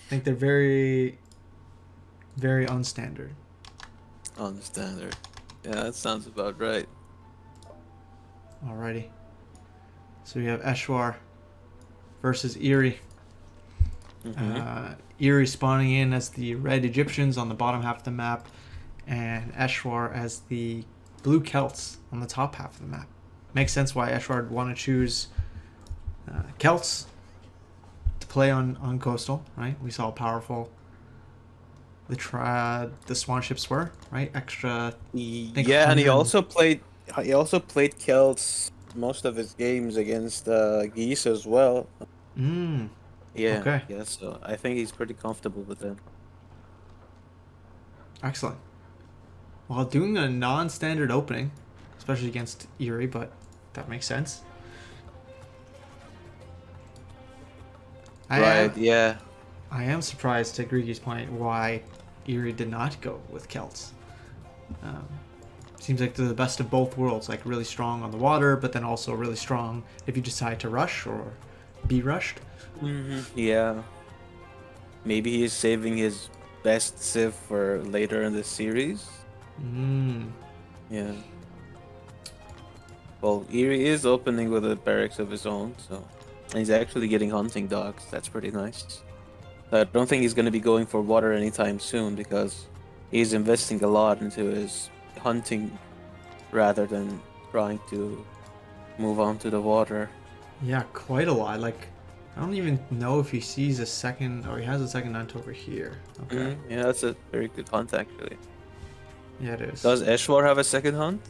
think they're very, very unstandard. On the standard. Yeah, that sounds about right. Alrighty. So we have Eshwar versus Eery. Mm-hmm. Eery spawning in as the red Egyptians on the bottom half of the map, and Eshwar as the blue Celts on the top half of the map. Makes sense why Eshwar would want to choose Celts to play on coastal, right? We saw how powerful the swan ships were, right? Extra, I think Yeah, and he also played Celts most of his games against Geese as well. Yeah, Okay, yeah, so I think he's pretty comfortable with them. excellent. While doing a non-standard opening, especially against Eery, but that makes sense. I am Right, yeah. I am surprised, to Grigi's point, why Eery did not go with Celts. Um, Seems like they're the best of both worlds, like really strong on the water, but then also really strong if you decide to rush or be rushed. Yeah. Maybe he's saving his best Civ for later in the series. Mm. Yeah. Well, Eerie is opening with a barracks of his own, so and he's actually getting hunting dogs. That's pretty nice. I don't think he's going to be going for water anytime soon because he's investing a lot into his hunting rather than trying to move on to the water. Yeah, quite a lot. Like, I don't even know if he sees a second, or he has a second hunt over here. Okay. Yeah, that's a very good hunt actually. Yeah, it is. Does Eshwar have a second hunt?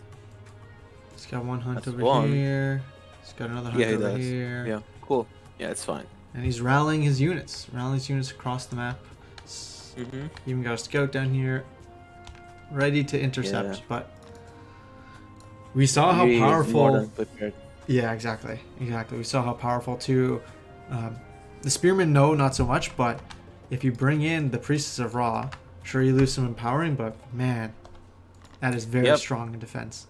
He's got one hunt That's over one. here. He's got another hunt Yeah, he over does. here. Yeah, cool. Yeah, it's fine. And he's rallying his units. Rallying his units across the map. Even got a scout down here. Ready to intercept, Yeah. but we saw how Eerie is more powerful. than prepared. Yeah, exactly. Exactly. We saw how powerful too. The spearmen, no, not so much, but if you bring in the priestess of Ra, sure you lose some empowering, but man, that is very Yep. strong in defense.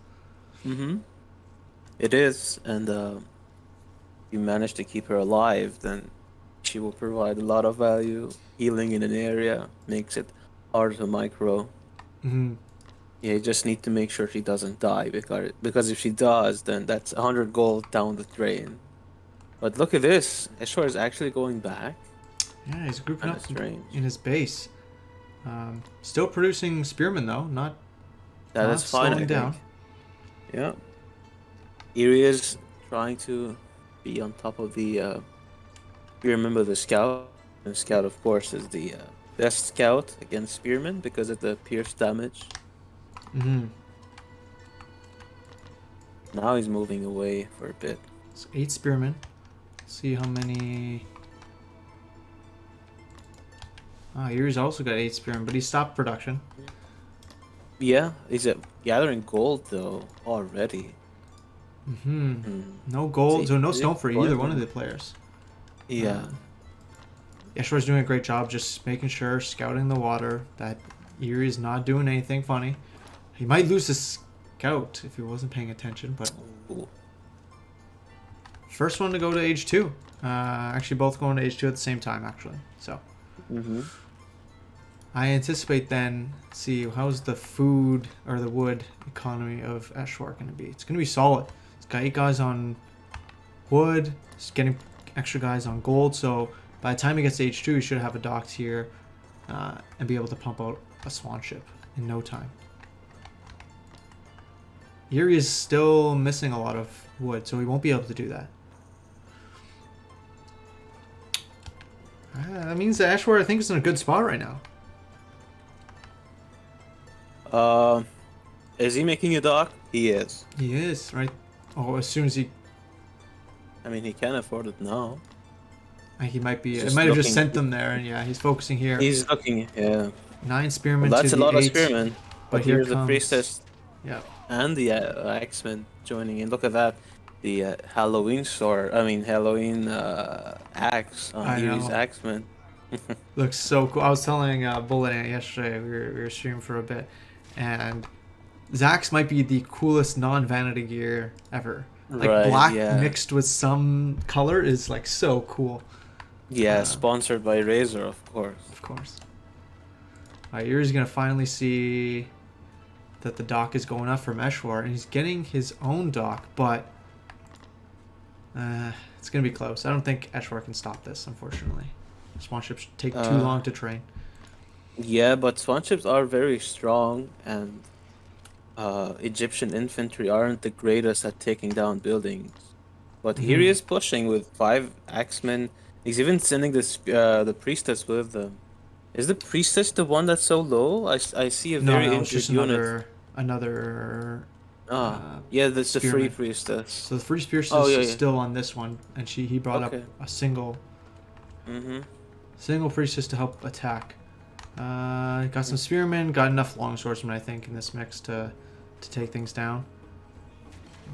It is, and you manage to keep her alive, then she will provide a lot of value. Healing in an area makes it hard to micro. Hmm. Yeah, you just need to make sure she doesn't die because if she does, then that's 100 gold down the drain. But look at this, Eshwar is actually going back. Yeah, he's grouping Kind up of strange. in his base. Still producing spearmen though, not That is fine, slowing I down. think. Yeah. Eerie is trying to be on top of the. You remember the scout? The scout, of course, is the best scout against spearmen because of the pierce damage. Hmm. Now he's moving away for a bit. So 8 spearmen. See how many. Oh, Yuri's also got 8 spearmen, but he stopped production. Yeah, he's gathering gold though already. No gold, so no Is he stone for going either one of to- the players. Yeah. Eshwar's doing a great job just making sure, scouting the water, that Eerie's not doing anything funny. He might lose his scout if he wasn't paying attention, but Ooh. first one to go to age 2. Actually, both going to age 2 at the same time, actually. So I anticipate then, see, how's the food or the wood economy of Eshwar going to be? It's going to be solid. It's got 8 guys on wood. It's getting extra guys on gold. So by the time he gets to age 2, he should have a docked here and be able to pump out a swan ship in no time. Eery is still missing a lot of wood, so he won't be able to do that. That means that Eshwar, I think, is in a good spot right now. Is he making a dock? He is. He is, right? Oh, as soon as he... I mean, he can afford it now. He might be... It Just might have just looking- sent them there, and yeah, he's focusing here. He's looking, yeah. 9 spearmen Well, that's to a the lot 8. of spearmen. but But here here's the comes- priestess Yeah. and the Axemen joining in. Look at that. The Halloween sword. I mean, Halloween axe on I Eerie's know. Axemen. Looks so cool. I was telling Bullet Ant yesterday, we were streaming for a bit, and Zax might be the coolest non-vanity gear ever. Like Right, black yeah. mixed with some color is like so cool. Yeah, sponsored by Razer, of course. Of course. Eery's gonna finally see that the dock is going up from Eshwar, and he's getting his own dock, but it's gonna be close. I don't think Eshwar can stop this, unfortunately. Swan ships take too long to train. Yeah, but swan ships are very strong, and Egyptian infantry aren't the greatest at taking down buildings. But here he is pushing with 5 axemen. He's even sending the priestess with them. Is the priestess the one that's so low? I see a very No, it's injured just unit. another Yeah, that's the free spearman. priestess. So the free priestess Oh, yeah, is yeah. still on this one, and he brought up Okay. a single priestess to help attack. Got some spearmen, got enough longswordsmen, I think, in this mix to take things down.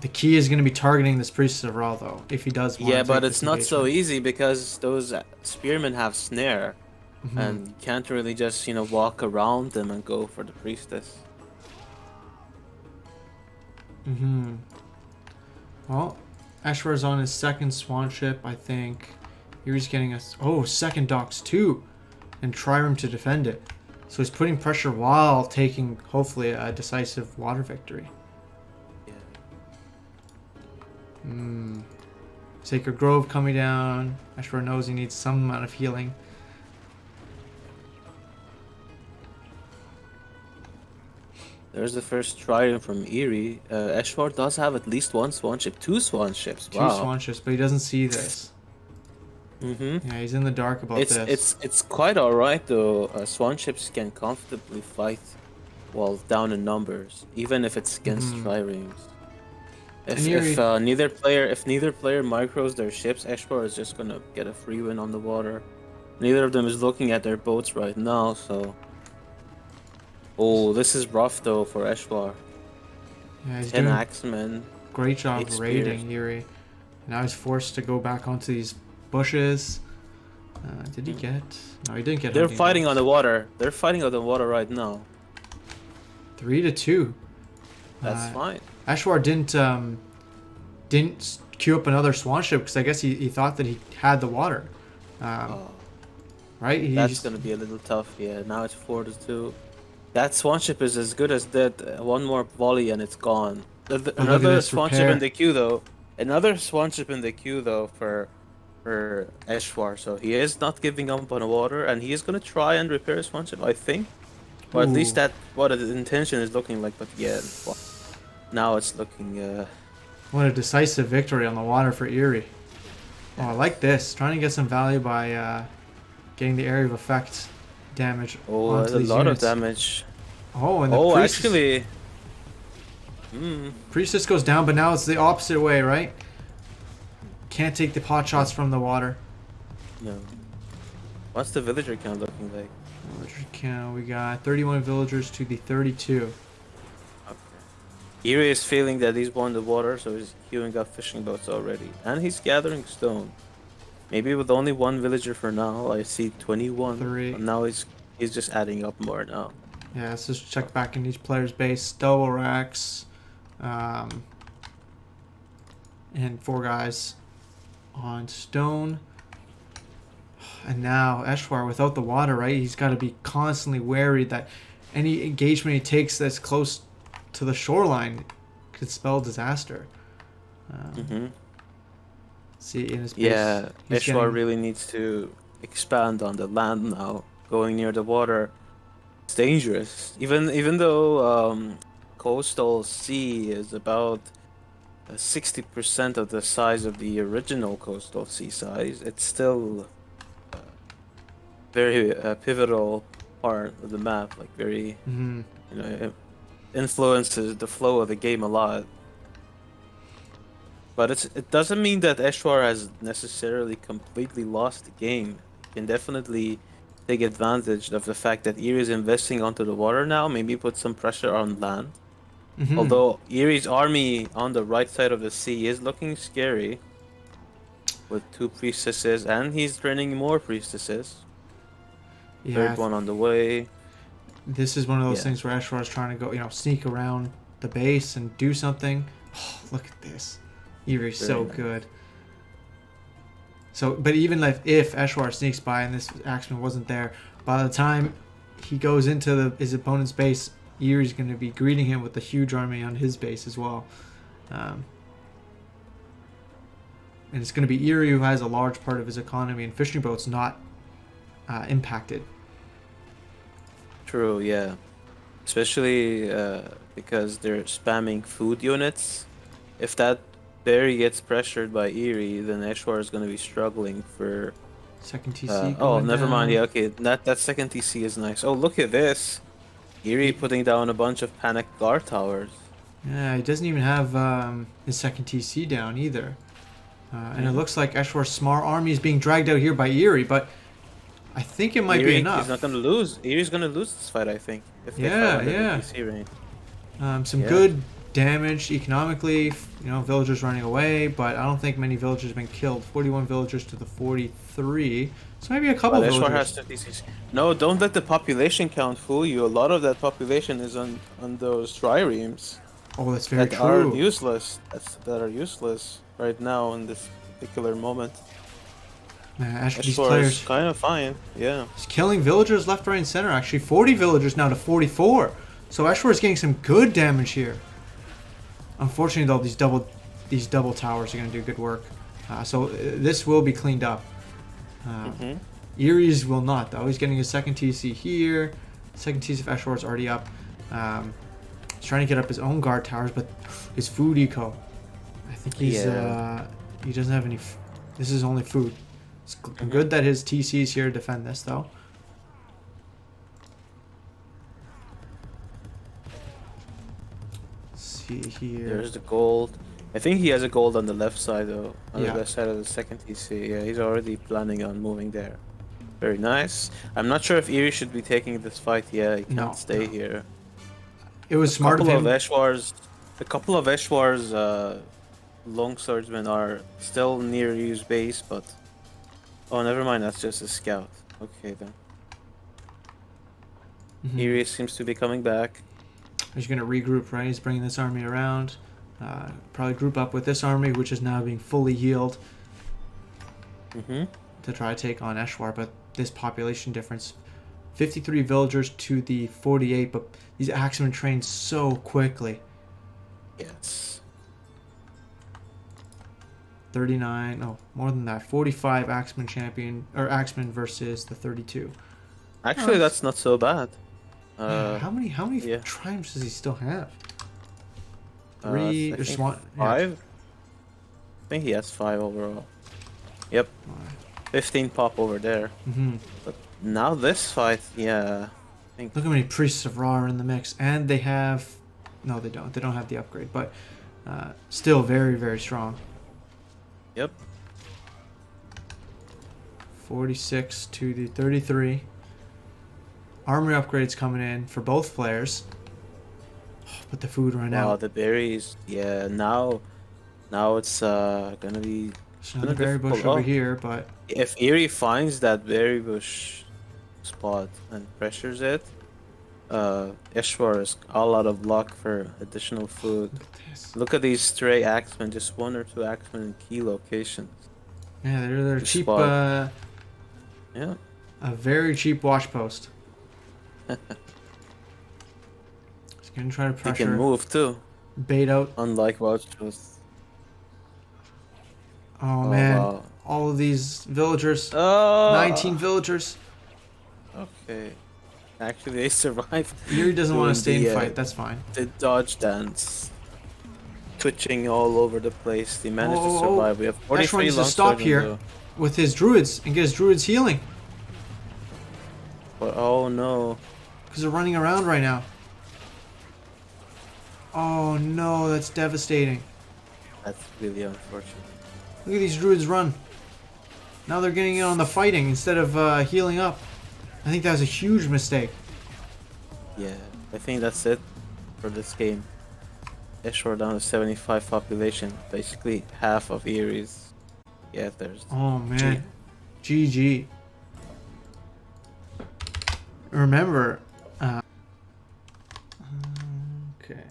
The key is going to be targeting this priestess of Ra, though, if he does want to Yeah, take but this it's not so engagement. easy because those spearmen have snare, and you can't really just walk around them and go for the priestess. Well, Eshwar's on his second swan ship, I think. Eery's getting us. Oh, second docks too, and trireme to defend it. So he's putting pressure while taking, hopefully, a decisive water victory. Yeah. Sacred Grove coming down. Eshwar knows he needs some amount of healing. There's the first trident from Eery. Eshwar does have at least one swan ship, 2 swan ships. Wow. 2 swan ships, but he doesn't see this. Yeah, he's in the dark about this. It's quite alright though. Swan ships can comfortably fight while down in numbers, even if it's against triremes. If neither player micros their ships, Eshwar is just gonna get a free win on the water. Neither of them is looking at their boats right now, so. Oh, this is rough though for Eshwar. Yeah, he's 10 doing axemen. great job 8 raiding spears. Eery. Now he's forced to go back onto these bushes. Did he get? No, he didn't get. They're fighting on the water. They're fighting on the water right now. 3-2. That's fine. Eshwar didn't queue up another swan ship because I guess he thought that he had the water. Right? That's gonna be a little tough. Yeah. Now it's 4-2. That swan ship is as good as dead. One more volley and it's gone. Another swan ship in the queue though. Another swan ship in the queue though for Eshwar. So he is not giving up on the water, and he is gonna try and repair his swan ship, I think. Or at least that's what his intention is looking like. But yeah, now it's looking. What a decisive victory on the water for Eery. Oh, I like this. Trying to get some value by getting the area of effect damage. Oh, onto a these lot units. of damage. Oh, and the priestess, actually. priestess goes down, but now it's the opposite way, right? Can't take the pot shots from the water. No. What's the villager count looking like? Villager count, we got 31 villagers to the 32. Okay. Eery is feeling that he's won the water, so he's queuing up fishing boats already. And he's gathering stone. Maybe with only 1 villager for now. I see 21. 3. And now he's just adding up more now. Yeah, let's just check back in each player's base. Double racks. And 4 guys on stone. And now Eshwar, without the water, right? He's got to be constantly wary that any engagement he takes that's close to the shoreline could spell disaster. See, in his base, Yeah, Eshwar really needs to expand on the land now. Going near the water, it's dangerous. Even though coastal sea is about 60% of the size of the original coastal sea size, it's still very pivotal part of the map. Like very, it influences the flow of the game a lot. But it doesn't mean that Eshwar has necessarily completely lost the game. You can definitely take advantage of the fact that Eery is investing onto the water now. Maybe put some pressure on land. Although Eery's army on the right side of the sea is looking scary, with 2 priestesses, and he's training more priestesses. Yeah, 3rd one on the way. This is one of those things where Eshwar's trying to go, sneak around the base and do something. Oh, look at this. Eery's so good. So, but even if Eshwar sneaks by and this axeman wasn't there, by the time he goes into his opponent's base, Eery's going to be greeting him with a huge army on his base as well. And it's going to be Eery who has a large part of his economy, and fishing boats not impacted. True, yeah. Especially because they're spamming food units. If that berry gets pressured by Eery, then Eshwar is going to be struggling for... Second TC oh, going never down. mind. Yeah, okay. That second TC is nice. Oh, look at this. Eery putting down a bunch of panicked guard towers. Yeah, he doesn't even have his second TC down either. And it looks like Eshwar's small army is being dragged out here by Eery, but I think it might be enough. He's not going to lose. Eery's going to lose this fight, I think. If they Yeah, fall under the yeah. TC range. Some good damage economically, villagers running away, but I don't think many villagers have been killed. 41 villagers to the 43, so maybe a couple But Eshwar villagers. has 2 TCs. No, don't let the population count fool you. A lot of that population is on those triremes. Oh, that's very That true. are useless. That are useless right now in this particular moment. Actually, these Eshwar players, is kind of fine. Yeah. he's killing villagers left, right, and center. Actually, 40 villagers now to 44. So Eshwar is getting some good damage here. Unfortunately, though, these double towers are going to do good work. So this will be cleaned up. Eery's will not, though. He's getting his second TC here. Second TC of Eshwar is already up. He's trying to get up his own guard towers, but his food eco. I think he's he doesn't have any. This is only food. It's good that his TC is here to defend this, though. Let's see here. There's the gold. I think he has a gold on the left side though. On Yeah. the left side of the second TC. Yeah, he's already planning on moving there. Very nice. I'm not sure if Eery should be taking this fight. Yeah, he can't No, stay no. here. It was smart of him. A couple of Eshwar's long swordsmen are still near Eery's base, but oh, never mind. That's just a scout. Okay then. Eery seems to be coming back. He's going to regroup, right? He's bringing this army around. Probably group up with this army, which is now being fully healed, to try to take on Eshwar. But this population difference, 53 villagers to the 48, but these axemen train so quickly. Yes. 39, no, more than that. 45 axemen axemen versus the 32. Actually, that's not so bad. How many yeah. triumphs does he still have? I Three, think just one, 5. I think he has 5 overall. Yep. 15 pop over there. But now this fight, yeah. I think Look how many priests of Ra are in the mix, and they have. No, they don't. They don't have the upgrade, but still very, very strong. Yep. 46 to the 33. Armor upgrades coming in for both players. But the food ran Wow, out. the berries. Yeah, now it's gonna be. There's another berry bush difficult. over here, but If Eery finds that berry bush spot and pressures it, Eshwar is all out of luck for additional food. look at this. Look at these stray axemen, just 1 or 2 axemen in key locations. Yeah, they're The cheap. spot. Yeah. A very cheap watch post. He's gonna try to He pressure. can move too, Bait out. unlike watch posts. Oh man, wow. all of these villagers. Oh. 19 villagers. Okay. Actually, they survived. Eery doesn't want doing to stay in the, fight. That's fine. The dodge dance. Twitching all over the place. They managed to survive. We have Eshwar 43 needs to long stop swordsmen, here though. with his druids and get his druids healing But oh no. because they're running around right now. Oh no, that's devastating. That's really unfortunate. Look at these druids run. Now they're getting in on the fighting instead of healing up. I think that was a huge mistake. Yeah, I think that's it for this game. Eshwar down to 75 population. Basically half of Eery's. Yeah, there's. Oh man, GG. Remember, okay.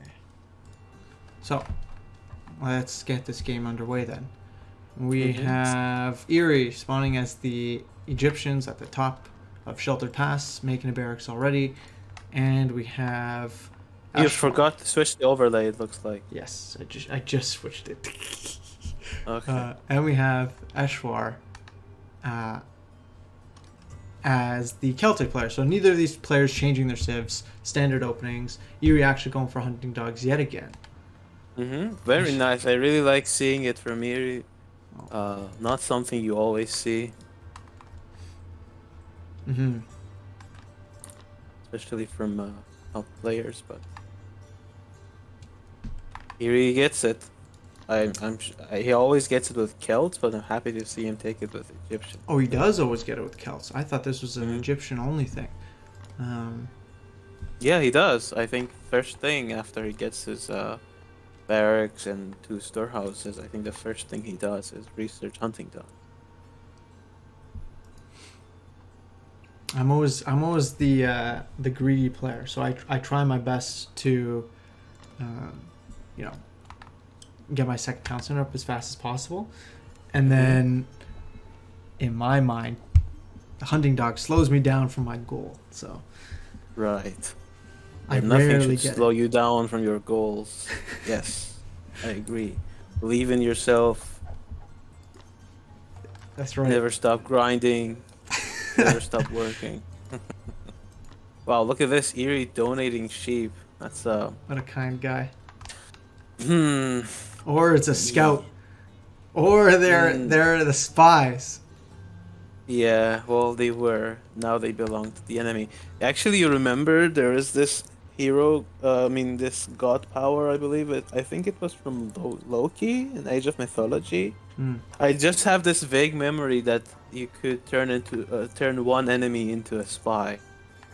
So, let's get this game underway then. We have Eery spawning as the Egyptians at the top of Sheltered Pass, making a barracks already. And we have You Eshwar. forgot to switch the overlay, it looks like. Yes, I just switched it. Okay. And we have Eshwar as the Celtic player. So neither of these players changing their civs, standard openings. Eery actually going for hunting dogs yet again. Very nice. I really like seeing it from Eery. Not something you always see, especially from top players, but Eery gets it. He always gets it with Celts, but I'm happy to see him take it with Egyptian. Oh, he does always get it with Celts. I thought this was an Egyptian only thing. Yeah, he does. I think first thing after he gets his barracks and 2 storehouses, I think the first thing he does is research hunting dogs. I'm always the greedy player, so I try my best to, get my second town center up as fast as possible, and then, in my mind, the hunting dog slows me down from my goal. So, Right. I Nothing rarely should get slow it. you down from your goals. Yes, I agree. Believe in yourself. That's right. Never stop grinding. Never stop working. Wow, look at this. Eery donating sheep. That's What a kind guy. Hmm. Or it's a scout. Or they're the spies. Yeah, well, they were. Now they belong to the enemy. Actually, you remember there is this hero, this god power, I believe it. I think it was from Loki in Age of Mythology. I just have this vague memory that you could turn one enemy into a spy.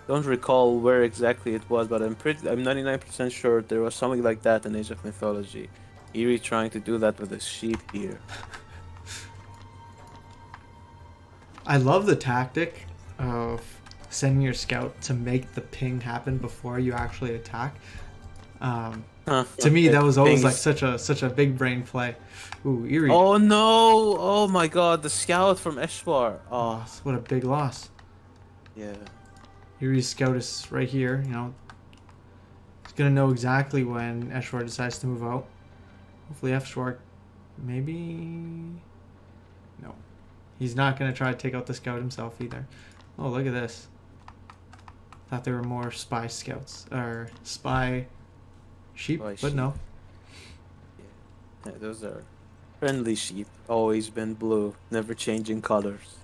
Don't recall where exactly it was, but I'm 99% sure there was something like that in Age of Mythology. Eery trying to do that with his sheep here. I love the tactic of sending your scout to make the ping happen before you actually attack. To me, that was always like such a big brain play. Ooh, Eery. Oh no! Oh my god, the scout from Eshwar. Oh, what a big loss. Yeah. Eery's scout is right here. He's gonna know exactly when Eshwar decides to move out. Hopefully, Eshwar, maybe. No, he's not gonna try to take out the scout himself either. Oh, look at this. Thought there were more spy scouts or spy sheep, but no. Yeah, those are friendly sheep. Always been blue, never changing colors.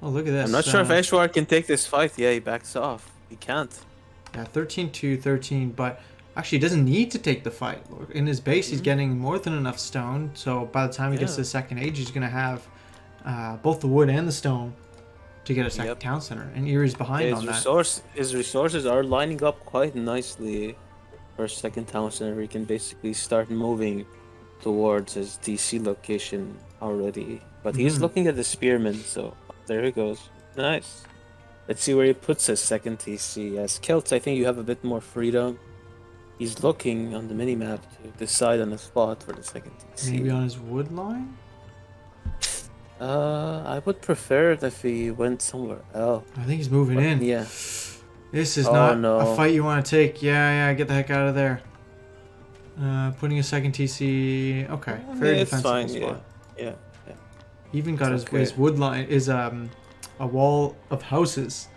Oh, look at this. I'm not sure if Eshwar can take this fight. Yeah, he backs off. He can't. Yeah, 13-2, 13, but actually he doesn't need to take the fight. In his base, he's getting more than enough stone, so by the time he gets to the second age, he's going to have both the wood and the stone to get a second town center, and Eery's behind on that. His resources are lining up quite nicely for a second town center. He can basically start moving towards his DC location already, but he's looking at the spearmen, so there he goes. Nice. Let's see where he puts his second TC. As Celts, I think you have a bit more freedom. He's looking on the minimap to decide on a spot for the second TC. Maybe on his wood line? I would prefer it if he went somewhere else. I think he's moving in. Yeah. This is not a fight you want to take. Yeah, get the heck out of there. Putting a second TC. Okay, very defensible spot. Yeah. He even got his wood line is a wall of houses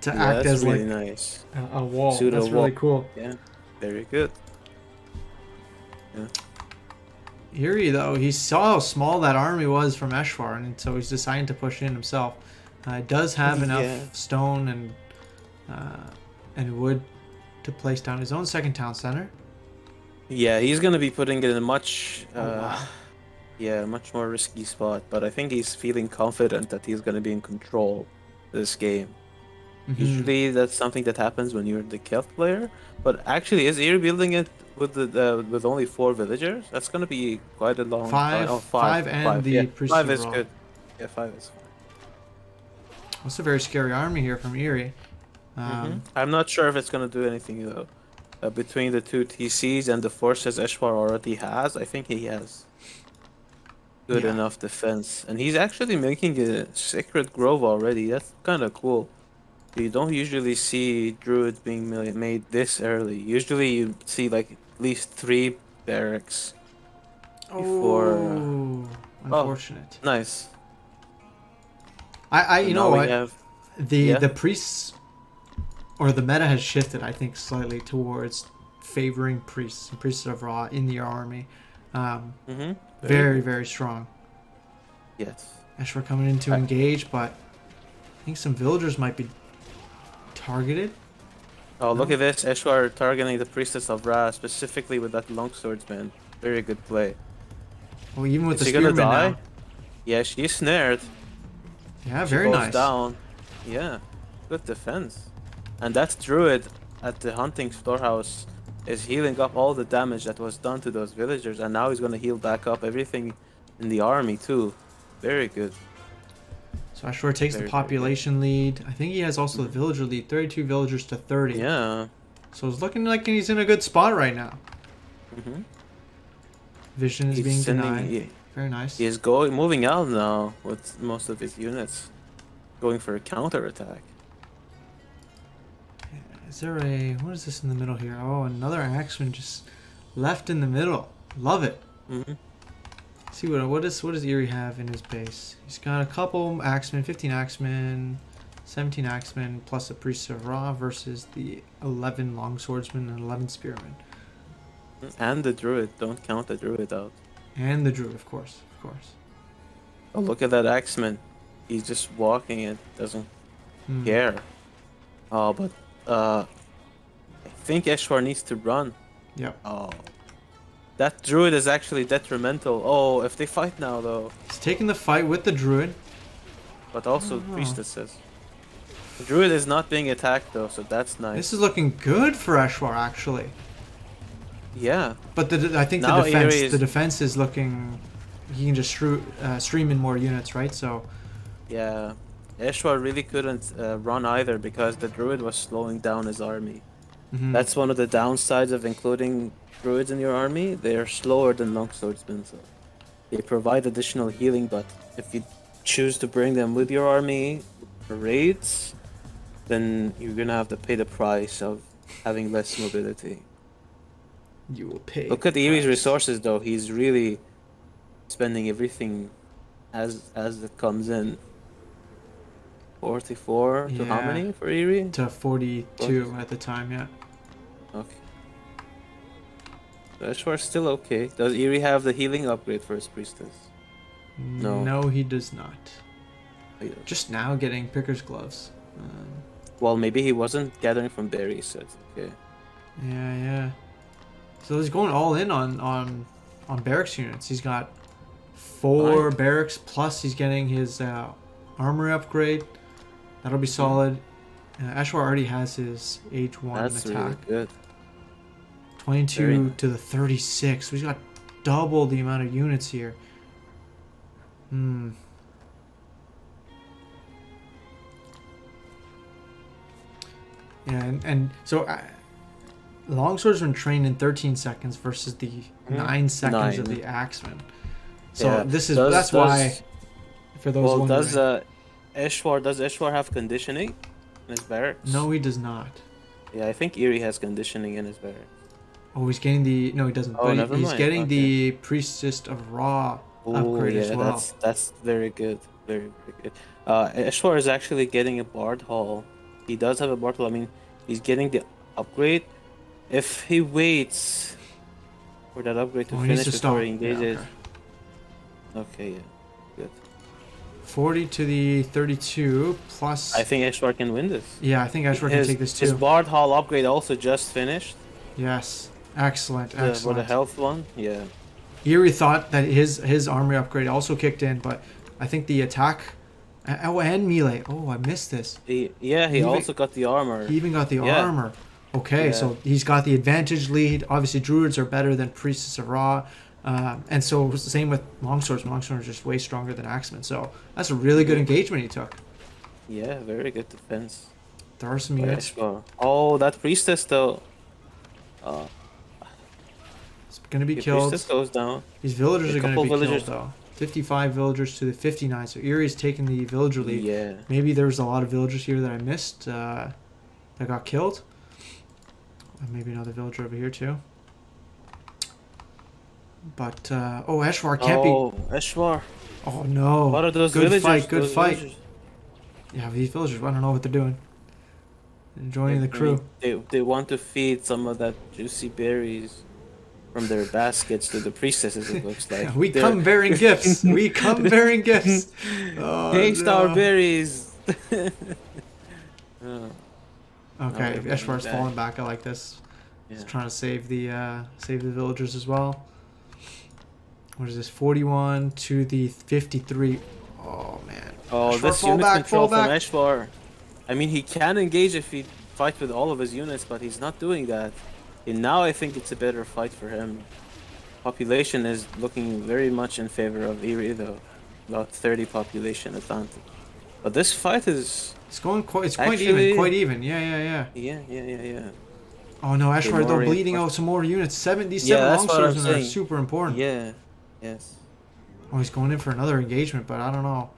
to act as really like nice. a wall. Pseudo That's really cool. Yeah, very good. Yeah. Eery, though, he saw how small that army was from Eshwar, and so he's deciding to push in himself. Does have enough stone and wood to place down his own second town center. Yeah, he's gonna be putting it in a much wow. much more risky spot, but I think he's feeling confident that he's gonna be in control of this game. Usually that's something that happens when you're the Celt player, but actually is Eery building it with only 4 villagers? That's gonna be quite a long time. Oh, five and the priest. 5 is good. Yeah, 5 is fine. That's a very scary army here from Eery. I'm not sure if it's gonna do anything though. Between the 2 TCs and the forces Eshwar already has, I think he good Yeah. enough defense. And he's actually making a Sacred Grove already. That's kind of cool. You don't usually see druids being made this early. Usually you see like at least 3 barracks before. Oh, Oh, unfortunate. nice. You And know now we what? have. The Yeah. the priests or the meta has shifted, I think, slightly towards favoring priests and priests of Ra in your army. Mm-hmm. Very, very strong. Yes. Eshwar coming in to I, engage, but I think some villagers might be targeted. oh, look No? at this. Eshwar targeting the Priestess of Ra, specifically with that longswordsman. Very good play. Oh, even with Is the she gonna spearmen now. die? Yeah, she's snared. Yeah, She very goes nice. down. Yeah, good defense. And that druid at the hunting storehouse is healing up all the damage that was done to those villagers, and now he's gonna heal back up everything in the army too. Very good. So Eshwar takes the Very, very good. population lead. I think he has also the villager lead, 32 villagers to 30. Yeah. So it's looking like he's in a good spot right now. Mm-hmm. Vision is He's being sending. denied. Very nice. He is going, moving out now with most of his units, going for a counter attack. Is there a... What is this in the middle here? Oh, another axeman just left in the middle. Love it. Mm-hmm. See what does Eery have in his base? He's got a couple axemen, 15 axemen, 17 axemen, plus a priest of Ra versus the 11 longswordsmen and 11 spearmen. And the druid. Don't count the druid out. And the druid, of course. Oh, look at that axeman. He's just walking and doesn't Hmm. care. Oh, but I think Eshwar needs to run. Yep. Oh, that druid is actually detrimental. Oh, if they fight now though, He's taking the fight with the druid. but also Oh. priestesses. The druid is not being attacked though, so that's nice. This is looking good for Eshwar, actually. Yeah, But I think Now the Eery defense is looking... He can just stream in more units, right? So yeah. Eshwar really couldn't run either because the druid was slowing down his army. mhm. That's one of the downsides of including druids in your army. They are slower than longswordsmen, so they provide additional healing. But if you choose to bring them with your army for raids, then you're gonna have to pay the price of having less mobility. You will pay. Look at Eerie's resources, though. He's really spending everything as it comes in. 44 to how Yeah. many for Eerie? To 42 at the time, yeah. Okay. So Eshwar's still okay. Does Eerie have the healing upgrade for his priestess? No. No, he does not. Oh, yeah. Just now getting picker's gloves. Well, maybe he wasn't gathering from berries, so it's okay. Yeah. So he's going all in on barracks units. He's got 4 Fine. barracks plus he's getting his armor upgrade. That'll be solid. Eshwar already has his age 1 That's attack. really good. 22 Very nice. to the 36. So he's got double the amount of units here. Yeah, and so longswordsman trained in 13 seconds versus the 9 seconds of 9. the axeman. So Yeah. that's why for those Well, wondering. does Eshwar have conditioning in his barracks? No, he does not. Yeah, I think Eerie has conditioning in his barracks. Oh, he's getting the no, he doesn't. Oh, but never he's mind. getting Okay. the priestess of Ra Oh upgrade yeah, as well. that's very good, very good. Eshwar is actually getting a Bard Hall. He does have a Bard Hall. I mean, he's getting the upgrade. If he waits for that upgrade to Oh, he needs finish to before stop. he Yeah, engages. okay. Okay, yeah, good. 40 to the 32 plus. I think Eshwar can win this. Yeah, I think Eshwar can take this His too. Bard Hall upgrade also just finished. Yes, excellent, For the excellent. health one, yeah. Eery thought that his army upgrade also kicked in, but I think the attack. Oh, and melee. Oh, I missed this. He Even- also got the armor. He even got the Yeah. armor. Okay, Yeah. so he's got the advantage lead. Obviously, druids are better than priestess of Ra, and so it was the same with longswords. Longswords are just way stronger than axemen. So that's a really good engagement he took. Yeah, very good defense. There are some by units. Eshwar. Oh, that priestess though. It's gonna be The killed. priestess goes down. These villagers A are gonna couple be villagers- killed though. 55 villagers to the 59. So Eery's taking the villager lead. Yeah. Maybe there's a lot of villagers here that I missed that got killed. Maybe another villager over here too. But oh, Eshwar can't be. Oh, Eshwar. Oh no! What are those good villagers? fight, good Those fight. villagers. Yeah, these villagers, I don't know what they're doing. Enjoying the crew. They want to feed some of that juicy berries from their baskets to the priestesses. It looks like We come bearing gifts. We come bearing gifts. Oh, taste no. our berries. Oh, Okay, they're Eshwar's back. falling back. I like this. He's yeah. trying to save the villagers as well. What is this? 41 to the 53. Oh man. Oh, Eshwar, this fall unit back, control fall from back. Eshwar. I mean, he can engage if he fights with all of his units, but he's not doing that. And now I think it's a better fight for him. Population is looking very much in favor of Eery, though. About 30 population advantage. But this fight is... It's going quite. It's quite Actually- even. Quite even. Yeah. Yeah. Oh no, Eshwar, more they're bleeding reinforced. out some more units. 77 Yeah, that's what I'm longswordsmen are saying. super important. Yeah. Yes. Oh, he's going in for another engagement, but I don't know.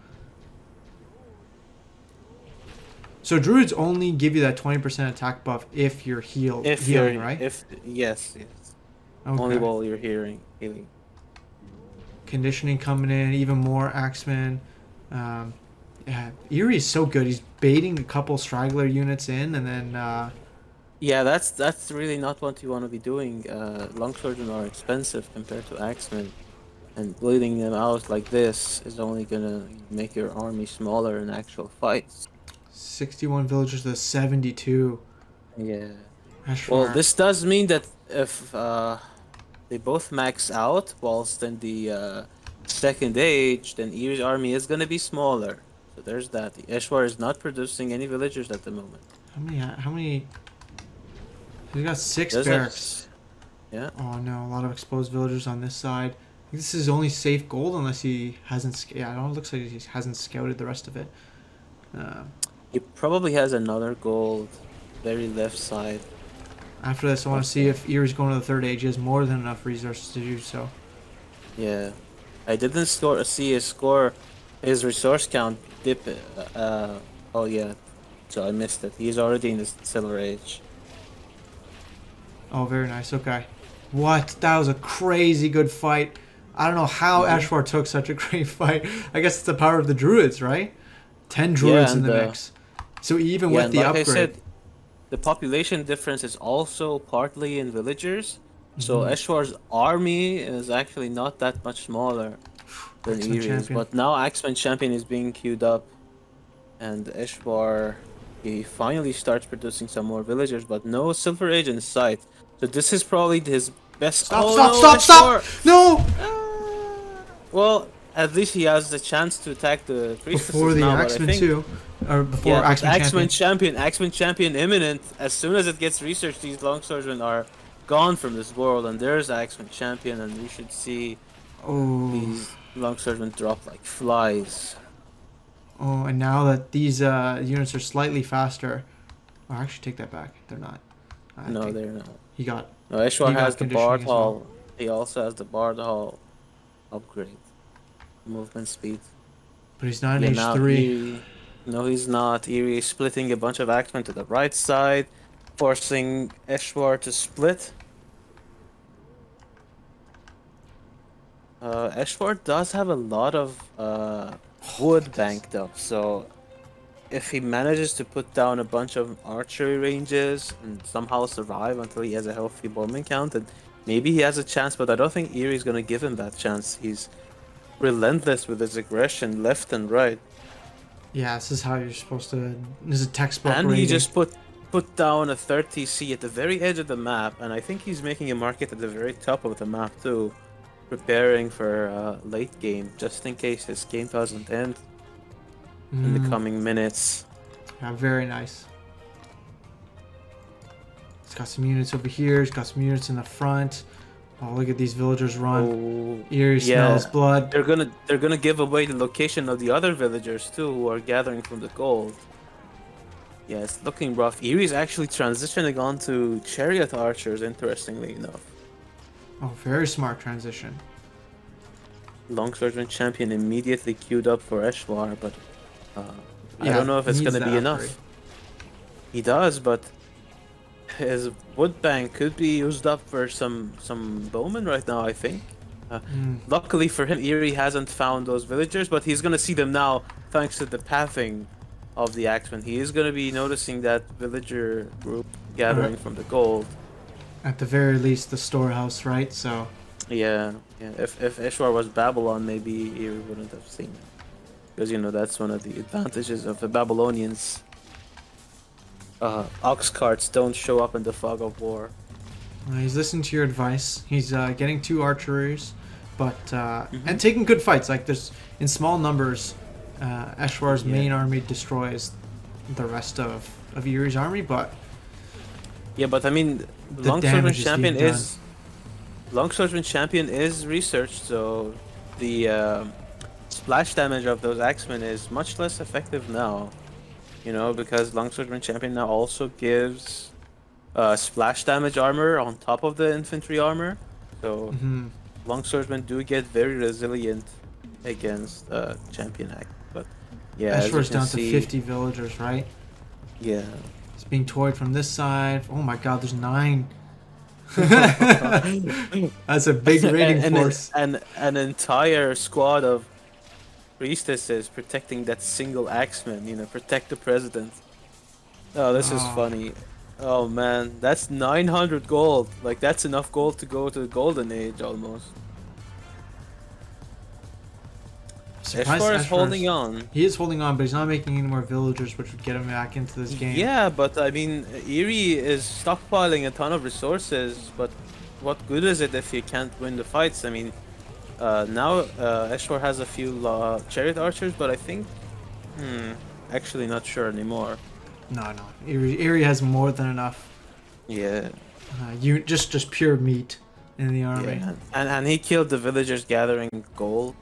So druids only give you that 20% attack buff if you're healed. If healing, you're... right? Yes. Okay. Only while you're healing. Conditioning coming in, even more axemen. Yeah, Eery is so good. He's baiting a couple straggler units in, and then Yeah, that's really not what you want to be doing. Longswordsmen are expensive compared to axemen, and bleeding them out like this is only gonna make your army smaller in actual fights. 61 villagers to 72. Yeah. Eshwar. Well, this does mean that if they both max out, whilst in the second age, then Eery's army is gonna be smaller. So there's that. The Eshwar is not producing any villagers at the moment. How many? We got 6 Does barracks. Yeah. Oh no, a lot of exposed villagers on this side. I think this is only safe gold unless he hasn't. Yeah, it don't looks like he hasn't scouted the rest of it. He probably has another gold, very left side. After this, I want to see if Eery's going to the third age. He has more than enough resources to do so. Yeah, I didn't see his score, his resource count dip. Oh yeah, so I missed it. He's already in the Silver Age. Oh, very nice. Okay. What? That was a crazy good fight. I don't know how Eshwar took such a great fight. I guess it's the power of the druids, right? 10 druids in the mix. So even with and the like upgrade. I said, the population difference is also partly in villagers. So Eshwar's army is actually not that much smaller than Axeman Eery's. champion. But now Axeman Champion is being queued up, and Eshwar, he finally starts producing some more villagers, but no Silver Age in sight. So this is probably his best. Stop, Oh, stop, no, stop, stop! No! Well, at least he has the chance to attack the priestesses Before the now, but I Axeman think- too. Or before Yeah, Axeman champion. Axeman Champion imminent. As soon as it gets researched, these longswordsmen are gone from this world, and there's Axeman Champion, and we should see Oh. these longswordsmen drop like flies. Oh, and now that these units are slightly faster. Oh, actually, take that back. They're not. I No, think they're not. he got. No, Eshwar He got has the conditioning Bard as well. Hall. He also has the Bard Hall upgrade. Movement speed. But he's not in Yeah, age now 3. Eery- No, he's not. Eery is splitting a bunch of axemen to the right side, forcing Eshwar to split. Eshwar does have a lot of wood banked up, so if he manages to put down a bunch of archery ranges and somehow survive until he has a healthy bowman count, then maybe he has a chance, but I don't think Eery's gonna give him that chance. He's relentless with his aggression left and right. Yeah, this is how you're supposed to. This is a textbook. And he rating. just put down a 30C at the very edge of the map, and I think he's making a market at the very top of the map too, preparing for late game, just in case this game doesn't end in the coming minutes. Yeah, very nice. He's got some units over here. He's got some units in the front. Oh, look at these villagers run. Oh, Eery yeah. smells blood. they're gonna give away the location of the other villagers too, who are gathering from the gold. Yeah, it's looking rough. Eery's actually transitioning onto chariot archers, interestingly enough. Oh, very smart transition. Longswordman champion immediately queued up for Eshwar, but uh, I Yeah, don't know if he it's needs gonna that be upgrade. enough. He does, but his wood bank could be used up for some bowmen right now, I think. Uh, Mm. Luckily for him, Eery hasn't found those villagers, but he's gonna see them now thanks to the pathing of the axeman. He is gonna be noticing that villager group Or gathering from the gold. at the very least, the storehouse, right? So, Yeah, yeah. If Eshwar was Babylon, maybe Eery wouldn't have seen it. Because that's one of the advantages of the Babylonians. Ox carts don't show up in the fog of war. he's listening to your advice. He's getting 2 archeries, but Hmm. and taking good fights. Like there's in small numbers, Eshwar's Yeah. main army destroys the rest of Eerie's army, but Yeah, but I mean, the damage is being done. Longswordman champion is researched, so the splash damage of those axemen is much less effective now. Because Longswordman champion now also gives splash damage armor on top of the infantry armor. So Hmm. Longswordmen do get very resilient against champion axe. But yeah, as you Eshwar's can down to see, 50 villagers, right? yeah. It's being toyed from this side. Oh my god, there's 9. and, That's a big raiding and force. an entire squad of priestesses protecting that single axeman, protect the president. Oh, this is Oh, funny. Oh man, that's 900 gold. Like that's enough gold to go to the golden age almost. surprised Eshwar is holding Eshwar's. on. He is holding on, but he's not making any more villagers, which would get him back into this game. Yeah, but I mean, Eery is stockpiling a ton of resources, but what good is it if you can't win the fights? I mean, now Eshwar has a few chariot archers, but I think, hmm, actually not sure anymore. No, no. Eerie has more than enough. Yeah, You just pure meat in the army. yeah, and he killed the villagers gathering gold,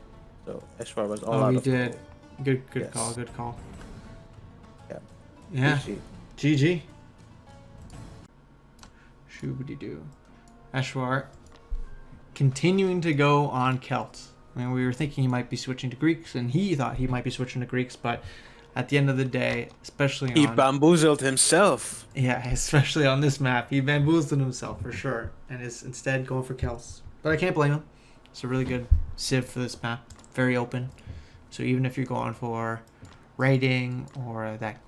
so Eshwar was all Oh, out he of did. gold. Good call. Yes. Good call. Yeah. Yeah. GG. GG. Shoobity doo. Eshwar continuing to go on Celts. I mean, we were thinking he might be switching to Greeks, and he thought he might be switching to Greeks, but at the end of the day, especially He on bamboozled himself. yeah, especially on this map, he bamboozled himself for sure, and is instead going for Celts. But I can't blame him. It's a really good civ for this map, very open. So even if you're going for raiding or that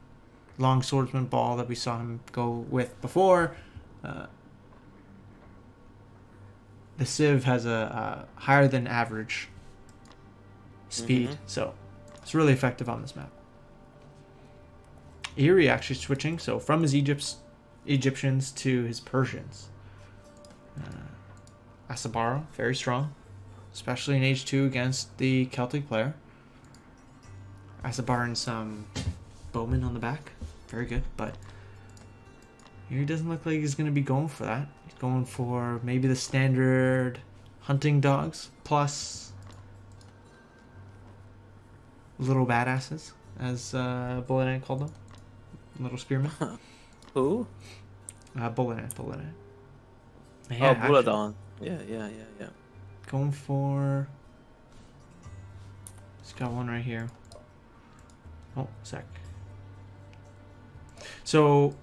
long swordsman ball that we saw him go with before, the civ has a higher than average speed, Mhm. so it's really effective on this map. Eery actually switching, so from his Egyptians to his Persians. Asabaro, very strong, especially in H2 against the Celtic player. Asabar and some bowmen on the back, very good, but Eery doesn't look like he's going to be going for that. He's going for maybe the standard hunting dogs plus little badasses, as Bullet called them. Little spearmen. Who? Bullet. Oh, Buladon. Yeah. Going for. It's got one right here. Oh, sec. So,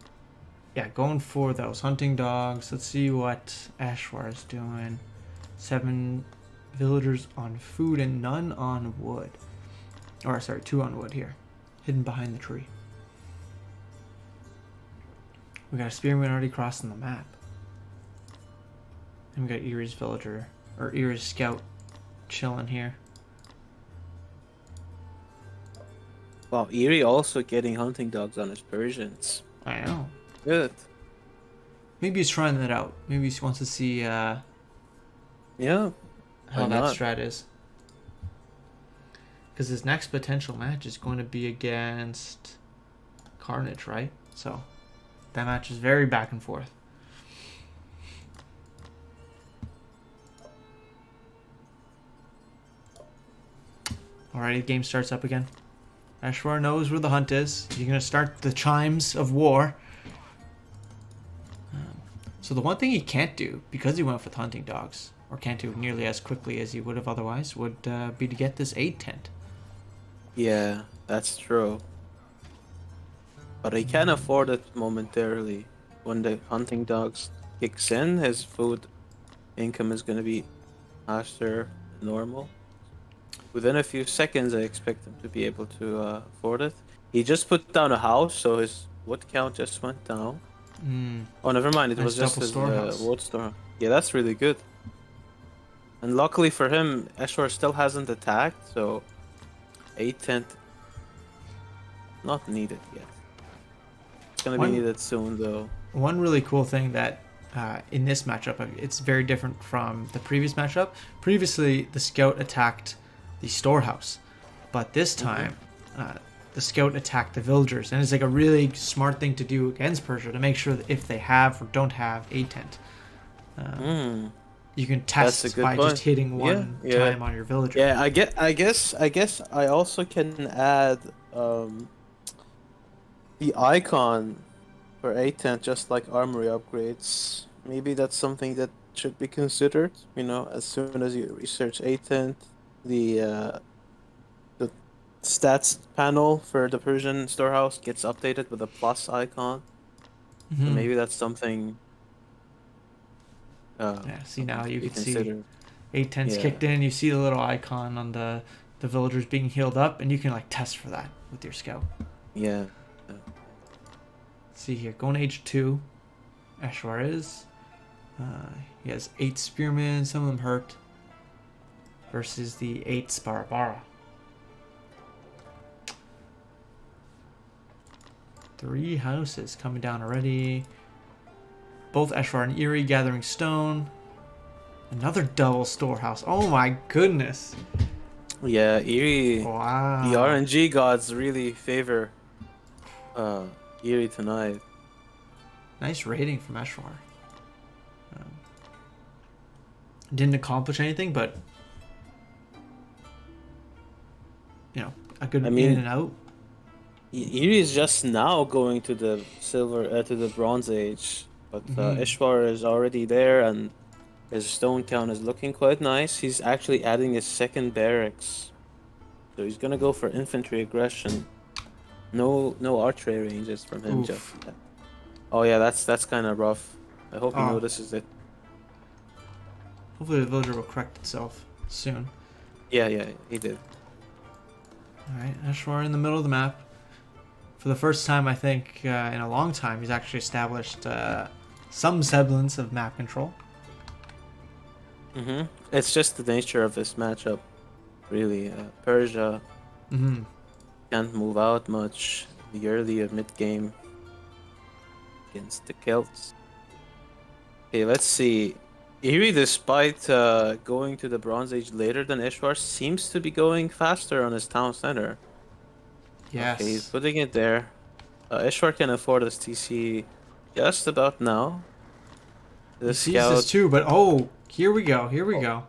yeah, going for those hunting dogs. Let's see what Eshwar is doing. 7 villagers on food and none on wood. Or, sorry, 2 on wood here. Hidden behind the tree. We got a spearman already crossing the map. And we got Eerie's villager, or Eerie's scout chilling here. Wow, Eery also getting hunting dogs on his Persians. I know. Good. Maybe he's trying that out. Maybe he wants to see Yeah. how Why that not? strat is. Because his next potential match is going to be against Carnage, right? So that match is very back and forth. Alrighty, the game starts up again. Eshwar knows where the hunt is. You're going to start the chimes of war. So the one thing he can't do, because he went with hunting dogs, or can't do nearly as quickly as he would have otherwise, would be to get this aid tent. Yeah, that's true. But he can afford it momentarily. When the hunting dogs kicks in, his food income is gonna be faster than normal. Within a few seconds, I expect him to be able to afford it. He just put down a house, so his wood count just went down. Mm, Oh, never mind. It nice was just double his storehouse. wood store. Yeah, that's really good. And luckily for him, Eshwar still hasn't attacked, so 8 tent not needed yet. It's gonna be needed soon, though. One really cool thing that in this matchup, it's very different from the previous matchup. Previously, the scout attacked the storehouse, but this time, the scout attacked the villagers, and it's like a really smart thing to do against Persia to make sure that if they have or don't have a tent, you can test by just hitting one time on your villager. Yeah, I guess I also can add the icon for 810, just like armory upgrades. Maybe that's something that should be considered. You know, as soon as you research 810, the stats panel for the Persian storehouse gets updated with a plus icon. So maybe that's something. Yeah. See, now you can considered. see 810's kicked in. You see the little icon on the villagers being healed up, and you can like test for that with your scout. Yeah. See here, going age 2, Eshwar is. He has 8 spearmen, some of them hurt. Versus the 8 Sparabara. 3 houses coming down already. Both Eshwar and Eery gathering stone. Another double storehouse. Oh my goodness. Yeah, Eery. Wow. The RNG gods really favor Eery tonight. Nice rating from Eshwar. Didn't accomplish anything, but you know, a good in and out. Eery is just now going to the to the Bronze Age, but Eshwar is already there, and his stone count is looking quite nice. He's actually adding a second barracks, so he's gonna go for infantry aggression. No archery ranges from him. Just. Oh yeah, that's kind of rough. I hope he notices it. Hopefully the villager will correct itself soon. Yeah, he did. Alright, Eshwar in the middle of the map. For the first time, I think, in a long time, he's actually established some semblance of map control. It's just the nature of this matchup, really. Persia can't move out much in the early or mid-game against the Celts. Okay, let's see. Eery, despite going to the Bronze Age later than Eshwar, seems to be going faster on his town center. Yes. Okay, he's putting it there. Eshwar can afford his TC just about now. He sees this too, but here we go.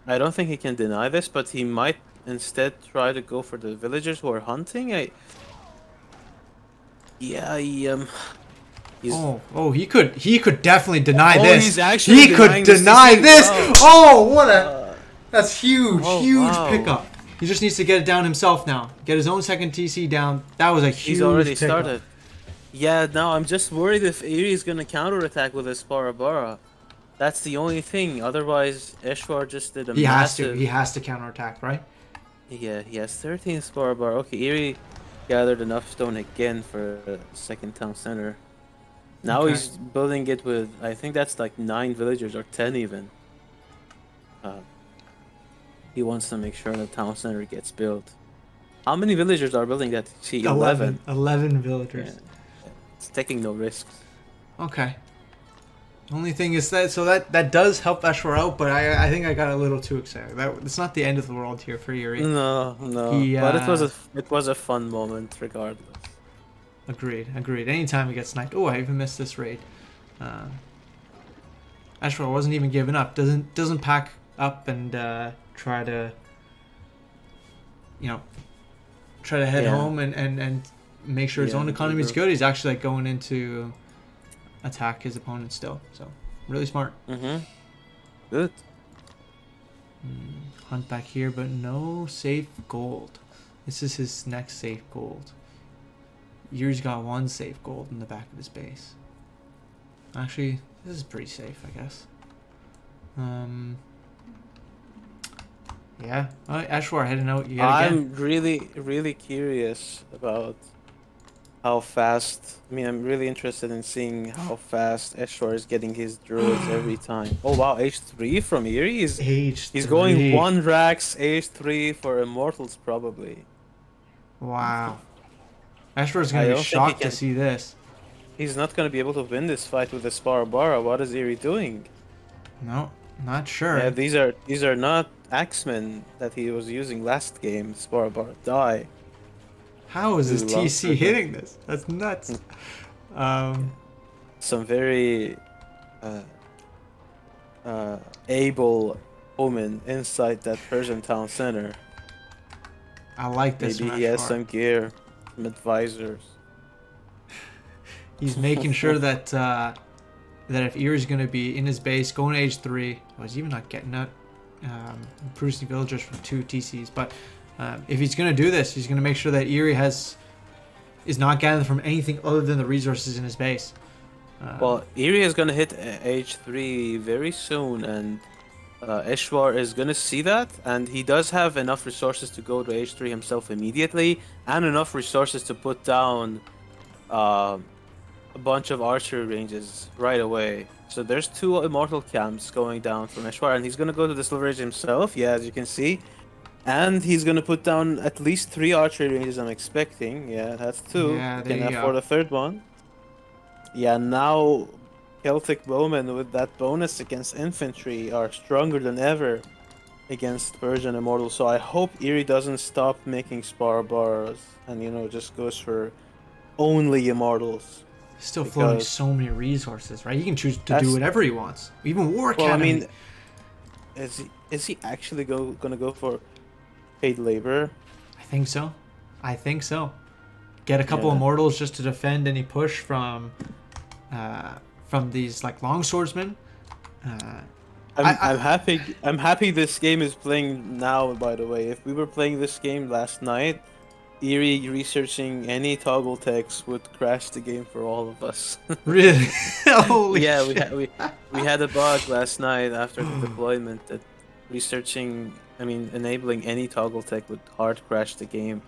I don't think he can deny this, but he might instead try to go for the villagers who are hunting. He could definitely deny this. He's actually he could deny this. Wow. That's huge pickup. He just needs to get it down himself now. Get his own second TC down. That was a huge He's already pickup. started. Yeah, now I'm just worried if Eery is gonna counterattack with his Sparabara. That's the only thing. Otherwise, Eshwar just did a massive... He has to counterattack, right? Yeah, he has 13 Sparabara. Okay, Eery gathered enough stone again for a second town center. Now he's building it with, I think that's like 9 villagers or 10 even. He wants to make sure the town center gets built. How many villagers are building that? See, 11. 11 villagers. Yeah. It's taking no risks. Okay. Only thing is that does help Eshwar out, but I think I got a little too excited. It's not the end of the world here for Eery. No. But it was a fun moment regardless. Agreed. Anytime we get sniped. Oh, I even missed this raid. Eshwar wasn't even giving up. Doesn't pack up and try to head home and make sure his own economy is good. He's actually like going into attack his opponent still. So really smart. Good. Hunt back here, but no safe gold. This is his next safe gold. Eery's got one safe gold in the back of his base. Actually, this is pretty safe, I guess. Yeah. Eshwar heading out yet again. I'm really curious about how fast. I mean, I'm really interested in seeing how fast Eshwar is getting his druids every time. Oh wow, H3 from Eery. He's going one Rax H3 for Immortals probably. Wow. Eshwar's gonna be shocked to see this. He's not gonna be able to win this fight with the Sparabara. What is Eery doing? No, not sure. Yeah, these are not Axemen that he was using last game. Sparabara die. How is this TC hitting this? That's nuts. Some very able woman inside that Persian town center. I like this. Maybe he has some gear, some advisors. He's making sure that that if Eery's going to be in his base, going to H3, he's even not getting out producing villagers from 2 TCs. But if he's going to do this, he's going to make sure that Eery is not gathered from anything other than the resources in his base. Well, Eery is going to hit H3 very soon, and Eshwar is going to see that, and he does have enough resources to go to H3 himself immediately, and enough resources to put down a bunch of archery ranges right away. So there's 2 immortal camps going down from Eshwar, and he's going to go to the Silver Age himself, yeah, as you can see. And he's going to put down at least 3 archery ranges, I'm expecting. Yeah, that's 2. Yeah, Can afford a 3rd one. Yeah, now Celtic bowmen with that bonus against infantry are stronger than ever against Persian immortals. So I hope Eery doesn't stop making Sparabaras and, you know, just goes for only immortals. Still floating so many resources, right? He can choose to do whatever he wants. Even War Academy. Well, I mean, is he actually gonna go for paid labor? I think so. Get a couple immortals just to defend any push from these like longswordsmen. I'm happy this game is playing now. By the way, if we were playing this game last night, Eery researching any toggle text would crash the game for all of us. Really? Holy shit. we had a bug last night after the deployment that enabling any toggle tech would hard crash the game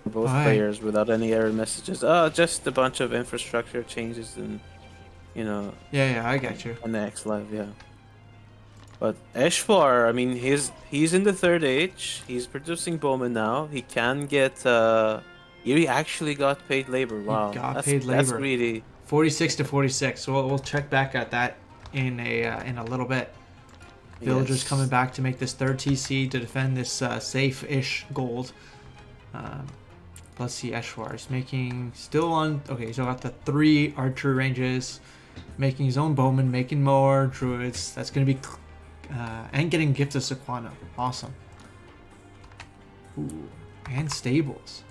for both players without any error messages. Just a bunch of infrastructure changes and, you know. Yeah, I get you. On the X Live, yeah. But Eshwar, I mean, he's in the 3rd age. He's producing bowmen now. He can get. Eery actually got paid labor. Wow, paid labor. That's really 46 to 46. So we'll check back at that in a little bit. Villagers coming back to make this 3rd TC to defend this safe-ish gold. Let's see, Eshwar is making still on. Okay, so got the 3 archer ranges, making his own bowman, making more druids. That's gonna be. And getting Gift of Sequana. Awesome. Ooh. And stables.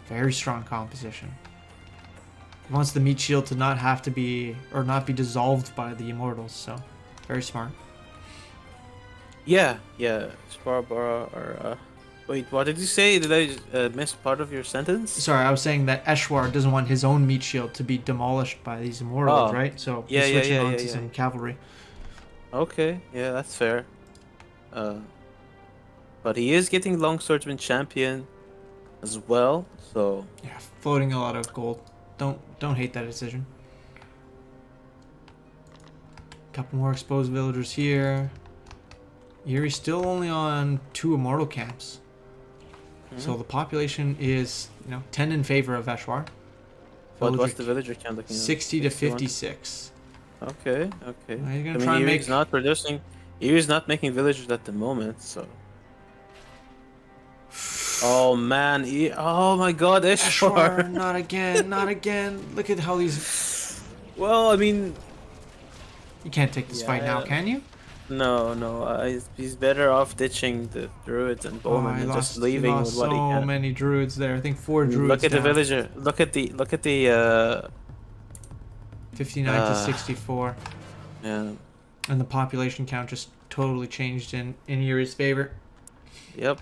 Very strong composition. He wants the meat shield to not have to be, or not be dissolved by the immortals, so very smart. Yeah. Sparabara or wait, what did you say? Did I miss part of your sentence? Sorry, I was saying that Eshwar doesn't want his own meat shield to be demolished by these immortals, right? So he's switching on to some cavalry. Okay, yeah, that's fair. But he is getting Longswordman Champion as well, so yeah, floating a lot of gold. Don't hate that decision. Couple more exposed villagers here. Eery's still only on 2 immortal camps, so the population is 10 in favor of Eshwar. What's the villager count looking at? 60 to 56. Okay. He's gonna try and make. Not producing. Eery's not making villagers at the moment, so. Oh man! Oh my God, Eshwar! Not again! Look at how these. Well, I mean. You can't take this fight now, can you? No. He's better off ditching the druids and bowmen and just leaving with what he can. So many druids there. I think 4 druids. Look at the villager. Look at the. 59 to 64. Yeah. And the population count just totally changed in Eerie's favor. Yep.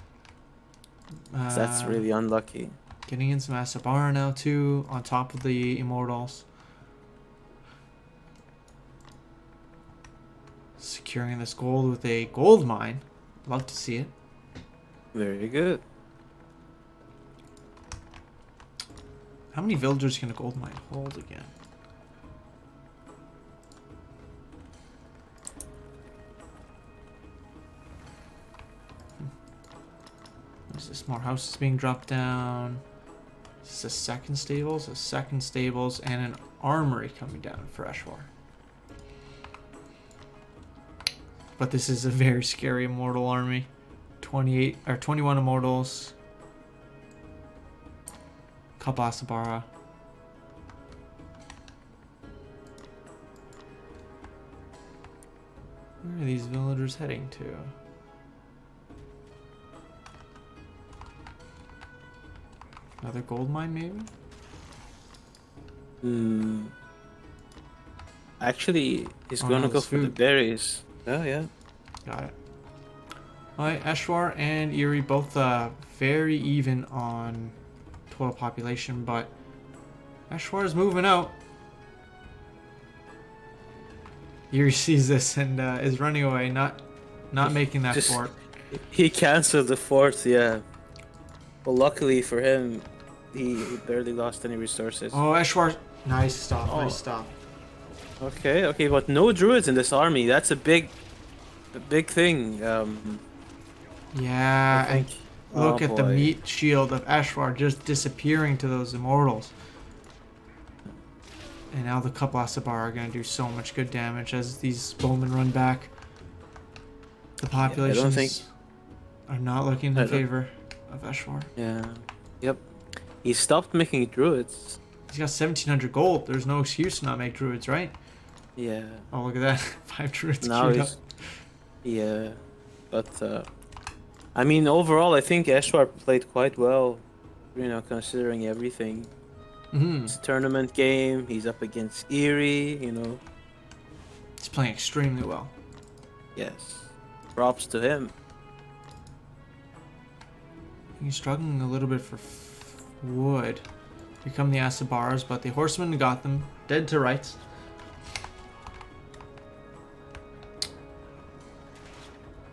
That's really unlucky. Getting in some Asabara now too, on top of the Immortals. Securing this gold with a gold mine. Love to see it. Very good. How many villagers can a gold mine hold again? What is this? More houses being dropped down. Is this a second stables? A second stables and an armory coming down for Eshwar. But this is a very scary immortal army. 28 or 21 immortals. Couple Asabara. Where are these villagers heading to? Another gold mine, maybe? Actually, he's Oh, gonna no, go it's for the food. berries. Oh, yeah. Got it. Alright, Eshwar and Eery both very even on total population, but Eshwar is moving out. Eery sees this and is running away, not making that Just- fort. He canceled the fort, yeah. Well, luckily for him, he barely lost any resources. Oh, Eshwar. Nice stop, Oh. nice stop. Okay, but no druids in this army. That's a big thing. Yeah, I think. and look Oh, at the boy. meat shield of Eshwar just disappearing to those immortals. And now the couple Asabar are going to do so much good damage as these bowmen run back. The populations think- are not looking I in don't- favor of Eshwar. Yeah. Yep. He stopped making druids. He's got 1,700 gold. There's no excuse to not make druids, right? Yeah. Oh, look at that. 5 druids Now queued up. he's. Yeah. But I mean, overall, I think Eshwar played quite well. You know, considering everything. Mhm. It's a tournament game. He's up against Eery. You know. He's playing extremely well. Yes. Props to him. He's struggling a little bit for wood. Here come the Asabars, but the horsemen got them. Dead to rights.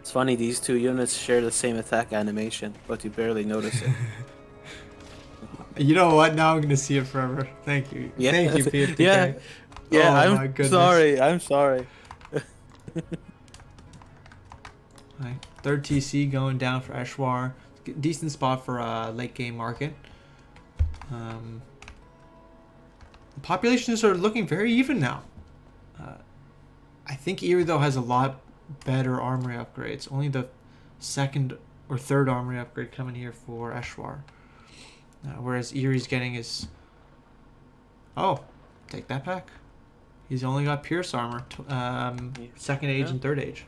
It's funny, these two units share the same attack animation, but you barely notice it. You know what? Now I'm going to see it forever. Thank you. Yeah. Thank you, PFTK. Yeah. Yeah, Oh, my I'm goodness. sorry. I'm sorry. Right. Third TC going down for Eshwar. Decent spot for a late game market. The populations are looking very even now. I think Eery though has a lot better armory upgrades. Only the second or third armory upgrade coming here for Eshwar. Whereas Eerie's getting his... Oh, take that back. He's only got Pierce armor. Second age Yeah. and third age.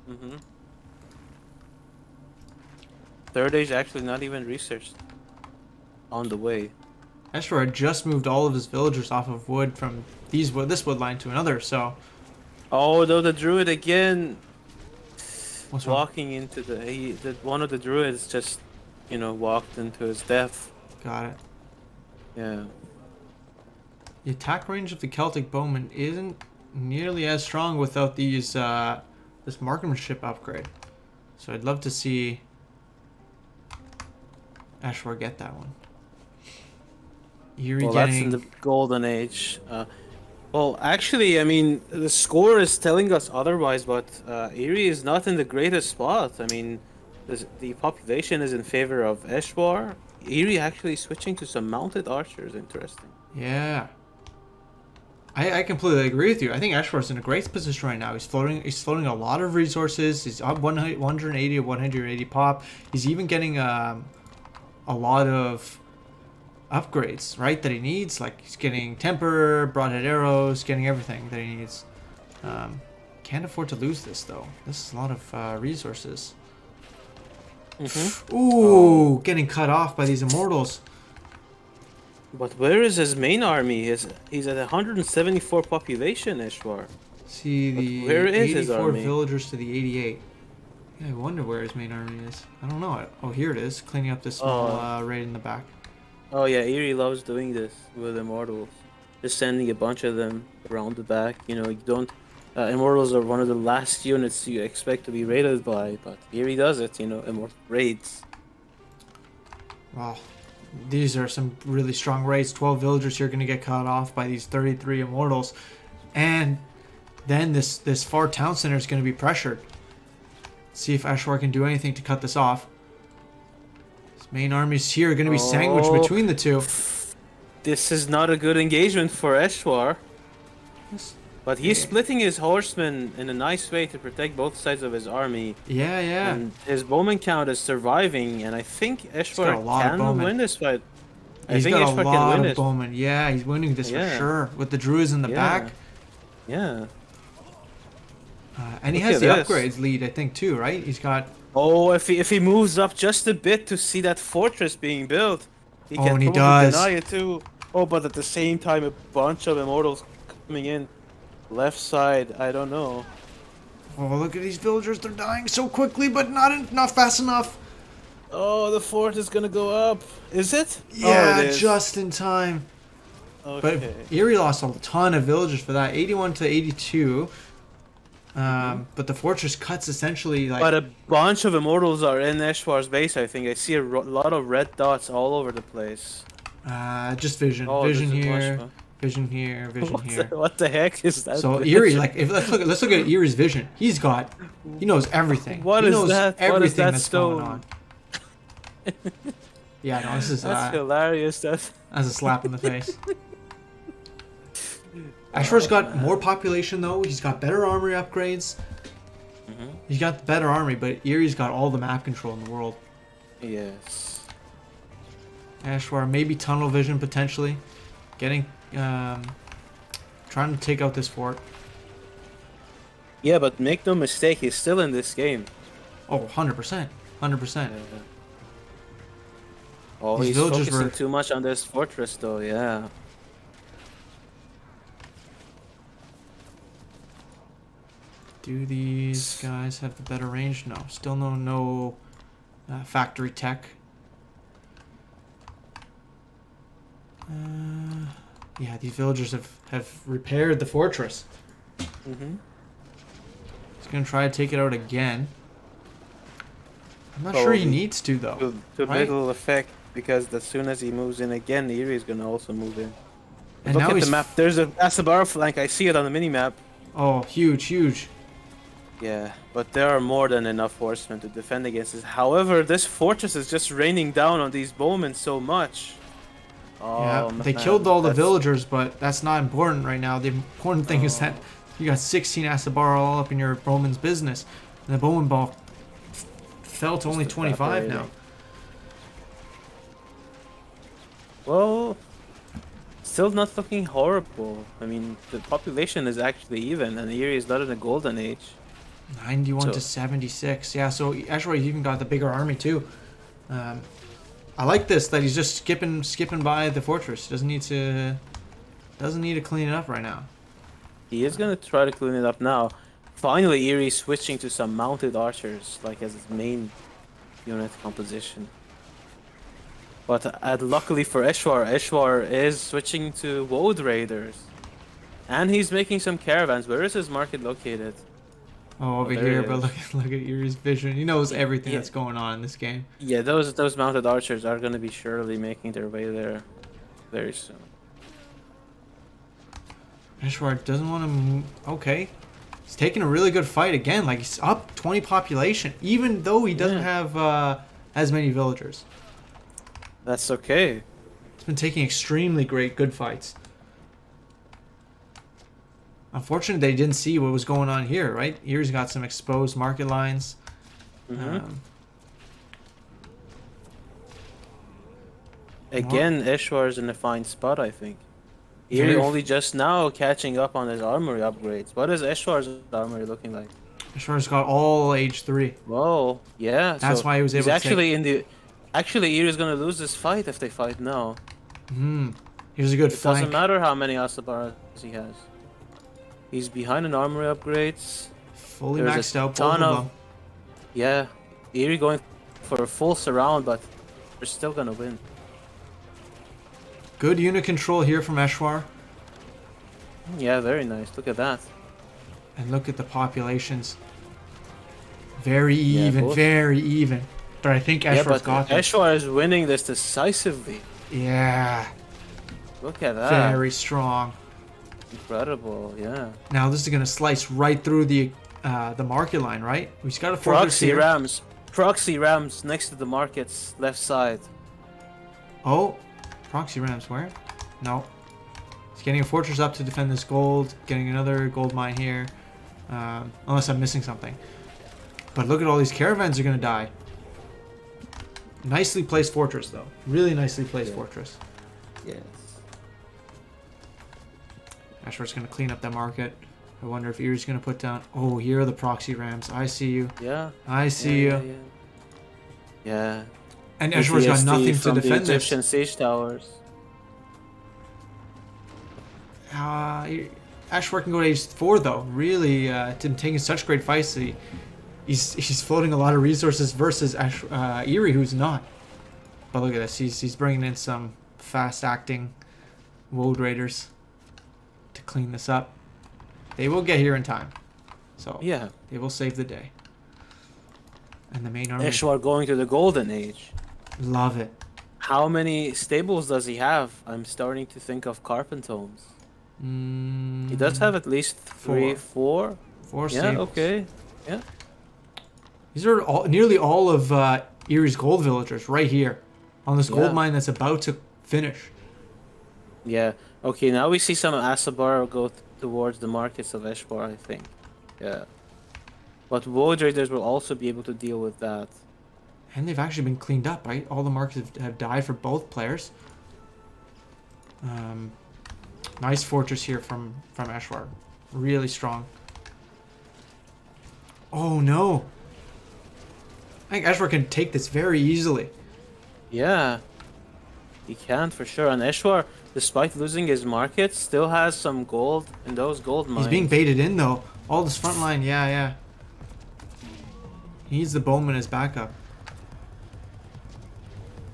Mm-hmm. Third age actually not even researched. On the way. Eshwar had just moved all of his villagers off of wood from this wood line to another, so... Oh, though the druid again What's wrong? walking into one of the druids just, you know, walked into his death. Got it. Yeah. The attack range of the Celtic bowman isn't nearly as strong without these this marksmanship upgrade. So I'd love to see Eshwar get that one. Eery Well, that's getting... in the golden age. Well, actually, I mean, the score is telling us otherwise, but Eery is not in the greatest spot. I mean, the population is in favor of Eshwar. Eery actually switching to some mounted archers. Interesting. Yeah. I completely agree with you. I think Eshwar's in a great position right now. He's floating a lot of resources. He's up 180 or 180 pop. He's even getting a lot of upgrades, right, that he needs. Like he's getting temper, broadhead arrows, getting everything that he needs. Can't afford to lose this though. This is a lot of resources. Mm-hmm. Ooh, getting cut off by these immortals. But where is his main army? He's at 174 population, Eshwar. See the where is his 84 army? villagers to the 88. Yeah, I wonder where his main army is. I don't know. Oh, here it is, cleaning up this small raid in the back. Oh yeah, Eery loves doing this with Immortals. Just sending a bunch of them around the back. You know, you don't. Immortals are one of the last units you expect to be raided by, but Eery does it. You know, Immortal raids. Wow. These are some really strong raids. 12 villagers here going to get cut off by these 33 immortals. And then this far town center is going to be pressured. See if Eshwar can do anything to cut this off. His main armies here are going to be sandwiched between the two. This is not a good engagement for Eshwar. But he's splitting his horsemen in a nice way to protect both sides of his army. Yeah, yeah. And his bowman count is surviving, and I think Eshwar can win this fight. He's got a lot of bowmen. Yeah, he's winning this for sure. With the druids in the back. Yeah. And he has the upgrades lead, I think, too, right? He's got... Oh, if he moves up just a bit to see that fortress being built, he can and he probably does. deny it too. Oh, but at the same time, a bunch of immortals coming in. Left side, I don't know. Oh, look at these villagers. They're dying so quickly, but not fast enough. Oh, the fort is gonna go up. Is it? Yeah, oh, it is. Just in time. Okay. But Eery lost a ton of villagers for that. 81 to 82. But the fortress cuts essentially like... But a bunch of immortals are in Eshwar's base, I think. I see a lot of red dots all over the place. Just vision. Vision here. Vision here, vision here. What the heck is that? So Eery, like, let's look at Eery's vision. He knows everything. What he knows is that? Everything what is that that's stone? going on. Yeah, no, this is that's hilarious. That's a slap in the face. Eshwar's got more population though. He's got better armory upgrades. He's got the better army, but Eery's got all the map control in the world. Yes. Eshwar, maybe tunnel vision potentially, getting. Trying to take out this fort. Yeah, but make no mistake, he's still in this game. Oh, 100%. 100%. Oh, he's focusing too much on this fortress though, yeah. Do these guys have the better range? No. Still no factory tech. Yeah, these villagers have repaired the fortress. He's gonna try to take it out again. I'm not sure he needs to though. To little effect, because as soon as he moves in again, Eery is gonna also move in. And look now at the map. There's a Asabara flank. I see it on the mini map. Oh, huge, huge. Yeah, but there are more than enough horsemen to defend against this. However, this fortress is just raining down on these bowmen so much. Oh, yeah, man, they killed all the villagers, but that's not important right now. The important thing is that you got 16 Asabara all up in your bowman's business, and the bowman ball fell to only 25 now. Well, still not looking horrible. I mean, the population is actually even, and Eery is not in a golden age. 91 to 76. Yeah, so Eshwar even got the bigger army too. I like this that he's just skipping by the fortress. Doesn't need to clean it up right now. He is gonna try to clean it up now. Finally, Eery switching to some mounted archers, like as his main unit composition. But luckily for Eshwar, Eshwar is switching to Woad Raiders. And he's making some caravans. Where is his market located? Oh, over here, but look at Eery's vision. He knows everything that's going on in this game. Yeah, those mounted archers are going to be surely making their way there very soon. Eshwar doesn't want to move. Okay. He's taking a really good fight again. Like, he's up 20 population, even though he doesn't have as many villagers. That's okay. He's been taking extremely good fights. Unfortunately, they didn't see what was going on here, right? Eery's got some exposed market lines. Again, Eshwar's in a fine spot, I think. Eery only just now catching up on his armory upgrades. What is Eshwar's armory looking like? Eshwar's got all age 3. Whoa, yeah. That's why he was able to actually in the... Actually, Eery's gonna lose this fight if they fight now. Here's a good flank. It doesn't matter how many Asabaras he has. He's behind in armory upgrades. Fully There's maxed a out, both ton of of them. Yeah, Eery going for a full surround, but they're still gonna win. Good unit control here from Eshwar. Yeah, very nice. Look at that. And look at the populations. Very Yeah, even, both. very even. But I think Yeah, Eshwar's but got this. Eshwar is winning this decisively. Yeah, Look at that. very strong. Incredible, yeah. Now this is gonna slice right through the market line, right? We've got a fortress Proxy here. Rams. Proxy Rams next to the market's left side. Oh, proxy rams, where? No. He's getting a fortress up to defend this gold. Getting another gold mine here. Unless I'm missing something. But look at all these caravans are gonna die. Nicely placed fortress though. Really nicely placed fortress. Yes. Ashwar's gonna clean up the market. I wonder if Eery's gonna put down. Oh, here are the proxy rams. I see you. Yeah. I see you. Yeah. And Eshwar's got nothing to defend the this. Egyptian siege towers. Eshwar can go to H4 though. Really, taking such great fights. He's floating a lot of resources versus Eery, who's not. But look at this. He's bringing in some fast-acting Woad Raiders to clean this up. They will get here in time, so Yeah. they will save the day. And the main army, Eshwar going to the golden age. love it. How many stables does he have? I'm starting to think of Carpentones. He does have at least three, four. Four Yeah, stables. okay. Yeah. These are nearly all of Eerie's gold villagers right here on this gold Yeah. mine that's about to finish. Yeah. Okay, now we see some Asabar go towards the markets of Eshwar, I think. Yeah. But Woad Raiders will also be able to deal with that. And they've actually been cleaned up, right? All the markets have died for both players. Nice fortress here from Eshwar. Really strong. Oh no! I think Eshwar can take this very easily. Yeah. He can for sure. And Eshwar, despite losing his market, still has some gold in those gold mines. He's being baited in though. All this front line, yeah. He needs the bowman as backup.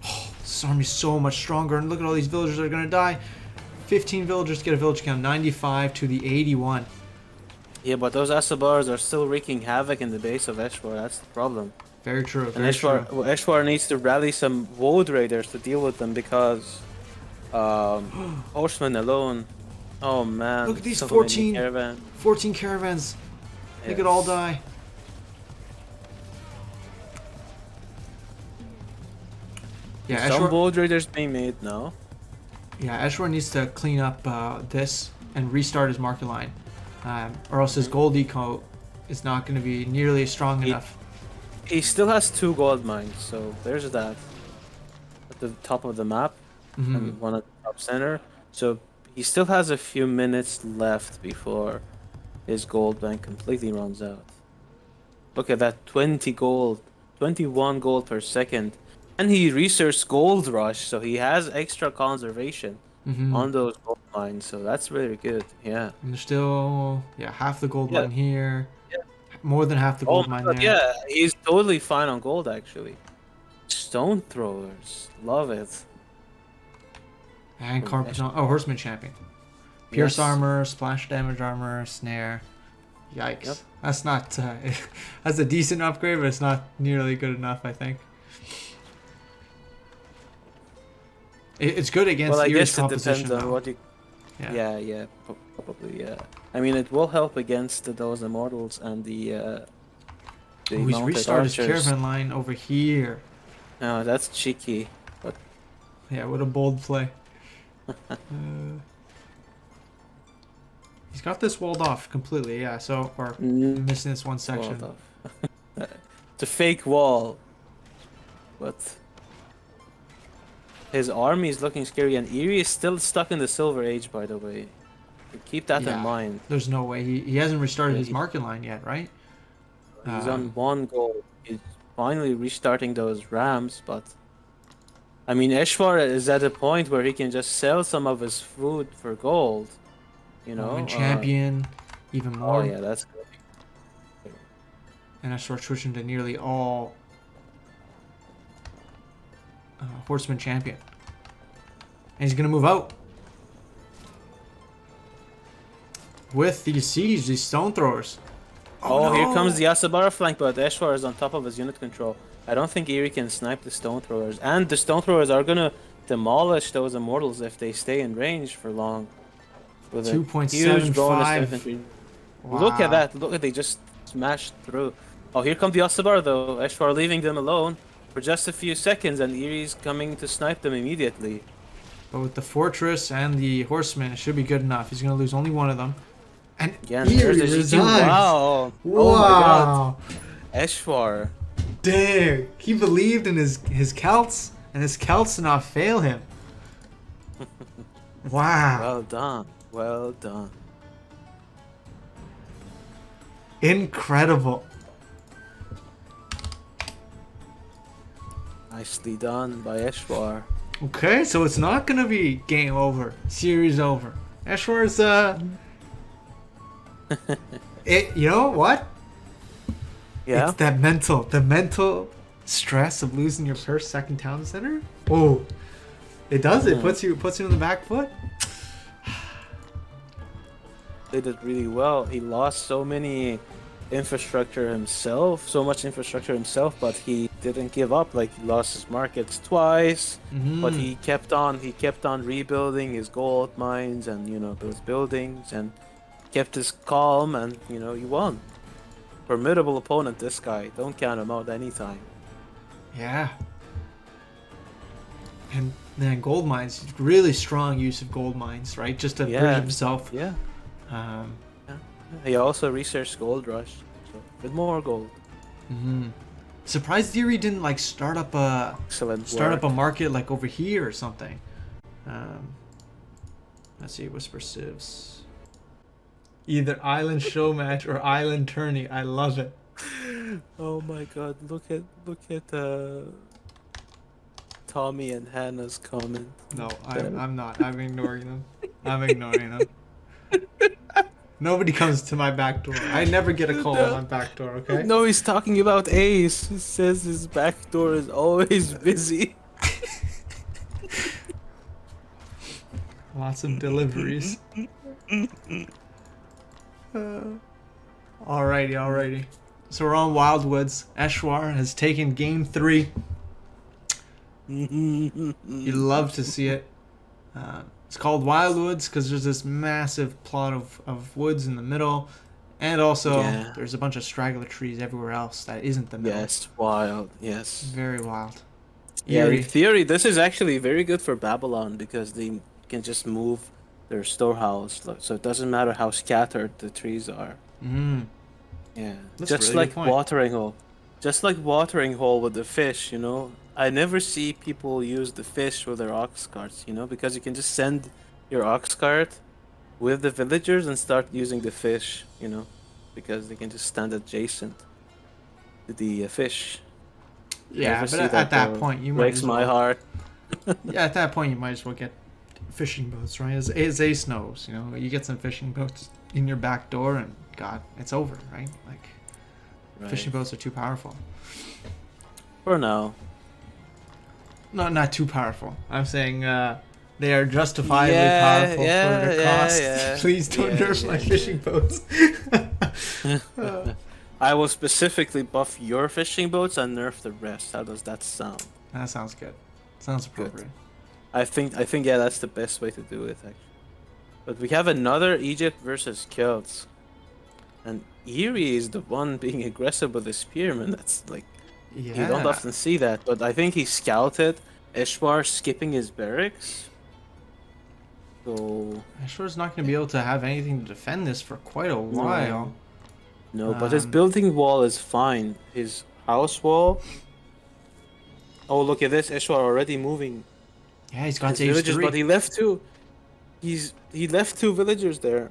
Oh, this army's so much stronger, and look at all these villagers that are gonna die. 15 villagers get a village count, 95 to the 81. Yeah, but those Asabars are still wreaking havoc in the base of Eshwar. That's the problem. Very true. And Very Eshwar, true. well, Eshwar needs to rally some Woad Raiders to deal with them because Horsemen alone. Oh man. Look at these so 14 many caravan. 14 caravans. They could all die. Yeah, Some Eshwar, Woad Raiders being made now. Eshwar needs to clean up this and restart his market line, or else his gold eco is not going to be nearly strong enough. He still has 2 gold mines, so there's that. At the top of the map, and one at the top center. So he still has a few minutes left before his gold bank completely runs out. Look at that, 20 gold, 21 gold per second. And he researched Gold Rush, so he has extra conservation on those gold mines, so that's really good, yeah. And there's still, half the gold Yeah. mine here. Yeah. More than half the Oh gold my mine god, there. yeah, he's totally fine on gold, actually. Stone throwers, love it. And Oh, carpet. Eshwar. Oh, horseman champion. Pierce Yes. armor, splash damage armor, snare. Yikes. Yep. That's not. That's a decent upgrade, but it's not nearly good enough, I think. It's good against Well, I Eerie's guess it composition, depends on though. what you... Yeah, probably, yeah. I mean, it will help against those immortals and the Oh, he's mounted restarted his archers. caravan line over here. No, that's cheeky. But Yeah, what a bold play. He's got this walled off completely, yeah. So, or missing this one section. walled off. It's a fake wall. But his army is looking scary, and Eery is still stuck in the Silver Age, by the way. Keep that in mind. There's no way. He hasn't restarted Yeah, his market line yet, right? He's on 1 goal. He's finally restarting those rams, but I mean, Eshwar is at a point where he can just sell some of his food for gold. You know, Roman champion. even Oh more. yeah, that's good. And Eshwar switching to nearly all Horseman champion. And he's going to move out. With these siege, these stone throwers. Oh, no. here comes the Asabara flank, but Eshwar is on top of his unit control. I don't think Eery can snipe the stone throwers. And the stone throwers are gonna demolish those immortals if they stay in range for long. With a huge bonus 2.75. infantry. Wow. Look at that. Look at they just smashed through. Oh, here come the Asabara though. Eshwar leaving them alone for just a few seconds, and Eery's coming to snipe them immediately. But with the fortress and the horsemen, it should be good enough. He's going to lose only one of them. And Again, Eery there's the GQ. resigns. Wow. Wow. Oh my god. Eshwar. Dang. He believed in his Celts, and his Celts did not fail him. Wow. Well done. Well done. Incredible. Nicely done by Eshwar. Okay, so it's not going to be game over. Series over. Eshwar's, you know what? Yeah. It's the mental stress of losing your first, second town center. Oh, it does. It puts you on the back foot. Did it really well. He lost so many infrastructure himself, but he didn't give up. Like he lost his markets twice, but he kept on rebuilding his gold mines and those buildings and kept his calm, and he won. Formidable opponent, this guy. Don't count him out anytime. Yeah. And then gold mines, really strong use of gold mines, right? Just to bridge himself. Yeah. He also researched Gold Rush, so with more gold. Surprised Eery didn't like start up a market like over here or something. Let's see, Whisper Civs. Either island show match or island tourney. I love it. Oh my god! Look at Tommy and Hannah's comment. No, I'm not. I'm ignoring them. Nobody comes to my back door. I never get a call on my back door, okay? No, he's talking about Ace. He says his back door is always busy. Lots of deliveries. Alrighty. So we're on Wildwoods. Eshwar has taken game 3. You love to see it. It's called Wildwoods because there's this massive plot of woods in the middle, and also there's a bunch of straggler trees everywhere else that isn't the middle. Yes, wild. Yes. Very wild. Yeah, in theory, this is actually very good for Babylon because they can just move their storehouse, so it doesn't matter how scattered the trees are. Yeah, That's just really like good point. watering hole with the fish. I never see people use the fish with their ox carts. Because you can just send your ox cart with the villagers and start using the fish. Because they can just stand adjacent to the fish. Yeah, but at that point you might breaks my heart. Yeah, at that point you might as well get fishing boats, right? As Ace knows, you get some fishing boats in your back door and God, it's over, right? Like, fishing boats are too powerful. For now. No, not too powerful. I'm saying they are justifiably powerful for their cost. Yeah. Please don't nerf my fishing boats. I will specifically buff your fishing boats and nerf the rest. How does that sound? That sounds good. Sounds appropriate. Good. I think that's the best way to do it actually. But we have another Egypt versus Celts. And Eery is the one being aggressive with the spearman. That's like you don't often see that, but I think he scouted Eshwar skipping his barracks. So Eshwar's not going to be able to have anything to defend this for quite a while. No, but his building wall is fine. His house wall. Oh, look at this! Eshwar already moving. Yeah, he's got his villagers, but he left two. He left 2 villagers there.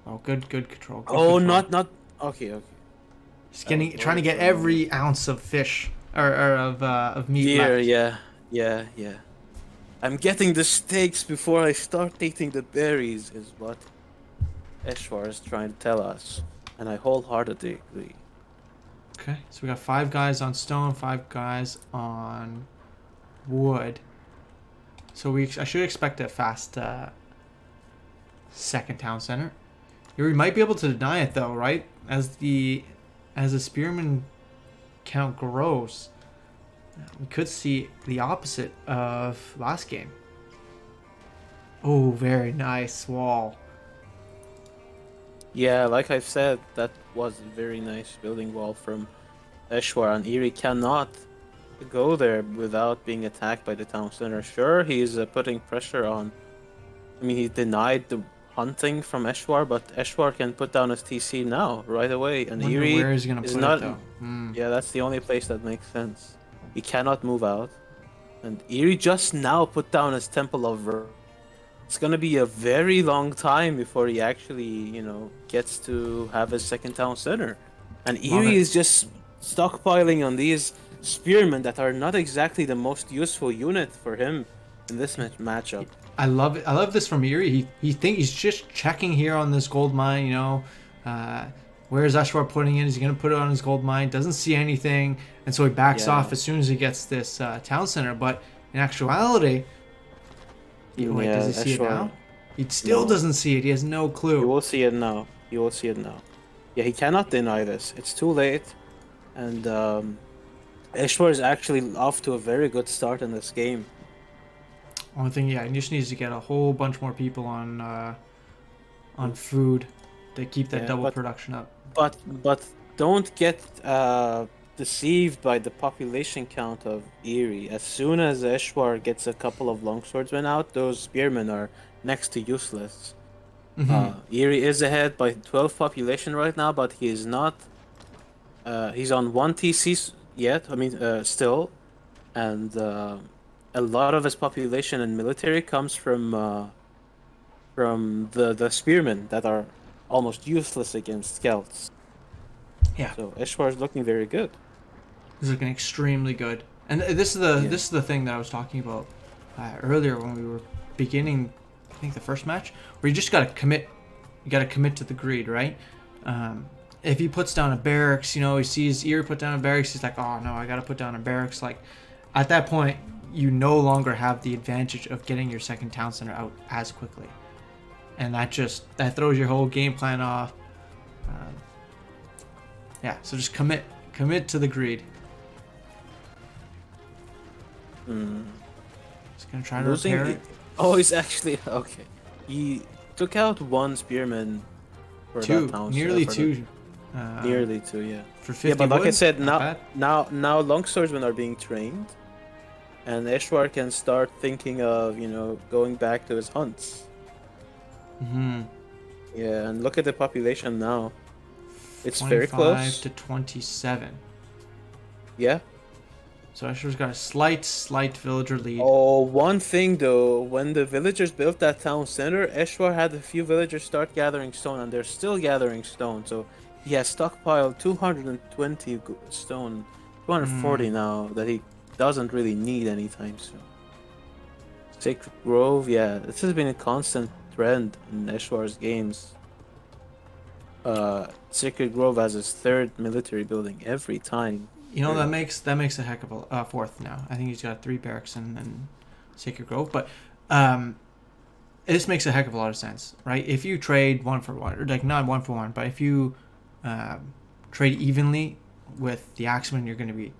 Oh, good control. Good control. not. Okay. He's trying to get every ounce of fish or of meat left. Yeah. I'm getting the steaks before I start eating the berries. Is what Eshwar is trying to tell us, and I wholeheartedly agree. Okay, so we got 5 guys on stone, 5 guys on wood. So I should expect a fast second town center. We might be able to deny it though, right? As the spearman count grows, we could see the opposite of last game. Oh, very nice wall. Yeah, like I've said, that was a very nice building wall from Eshwar, and Eery cannot go there without being attacked by the town center. Sure, he's putting pressure on. I mean, he denied the hunting from Eshwar, but Eshwar can put down his TC now, right away. And Wonder Eery where he's gonna is put not. it though. Hmm. Yeah, that's the only place that makes sense. He cannot move out, and Eery just now put down his Temple of Ver. It's gonna be a very long time before he actually, gets to have his second town center. And Love Eery it. is just stockpiling on these spearmen that are not exactly the most useful unit for him in this matchup. I love it. I love this from Eery. He's just checking here on this gold mine. Where's Eshwar putting it? Is he gonna put it on his gold mine? Doesn't see anything, and so he backs Yeah. off as soon as he gets this town center. But in actuality, wait, does he see it Eshwar- now? He still No. doesn't see it. He has no You clue. will see it now. You will see it now. Yeah, he cannot deny this. It's too late, and Eshwar is actually off to a very good start in this game. Only thing, he just needs to get a whole bunch more people on food to keep that Yeah, double but- production up. But don't get deceived by the population count of Eery. As soon as Eshwar gets a couple of longswordsmen out, those spearmen are next to useless. Eery is ahead by 12 population right now, but he is not. He's on 1 TC yet. I mean, still, and a lot of his population and military comes from the spearmen that are almost useless against scouts. Yeah. So Eshwar is looking very good. He's looking extremely good. And this is the thing that I was talking about earlier when we were beginning, I think the first match, where you just gotta commit. You gotta commit to the greed, right? If he puts down a barracks, he sees Eery put down a barracks, he's like, oh no, I gotta put down a barracks. Like, at that point, you no longer have the advantage of getting your second town center out as quickly, and that throws your whole game plan off. So just commit to the greed. Just gonna try to repair it. Oh, he's actually okay. He took out 1 spearman for Two, that town. nearly for 2. nearly 2, yeah. For 50 Yeah, but like I wood, said, not now bad. longswordsmen are being trained, and Eshwar can start thinking of going back to his hunts. Yeah, and look at the population now. It's very 25 close. to 27. Yeah. So Eshwar's got a slight villager lead. Oh, one thing though, when the villagers built that town center, Eshwar had a few villagers start gathering stone, and they're still gathering stone. So he has stockpiled 220 stone, 240 now that he doesn't really need anytime soon. Sacred Grove, yeah, this has been a constant trend in Eshwar's games. Sacred Grove has his 3rd military building every time. That makes a heck of a 4th now. I think he's got 3 barracks and Sacred Grove, but this makes a heck of a lot of sense, right? If you trade 1 for 1, or like not 1 for 1, but if you trade evenly with the axeman, you're going to be,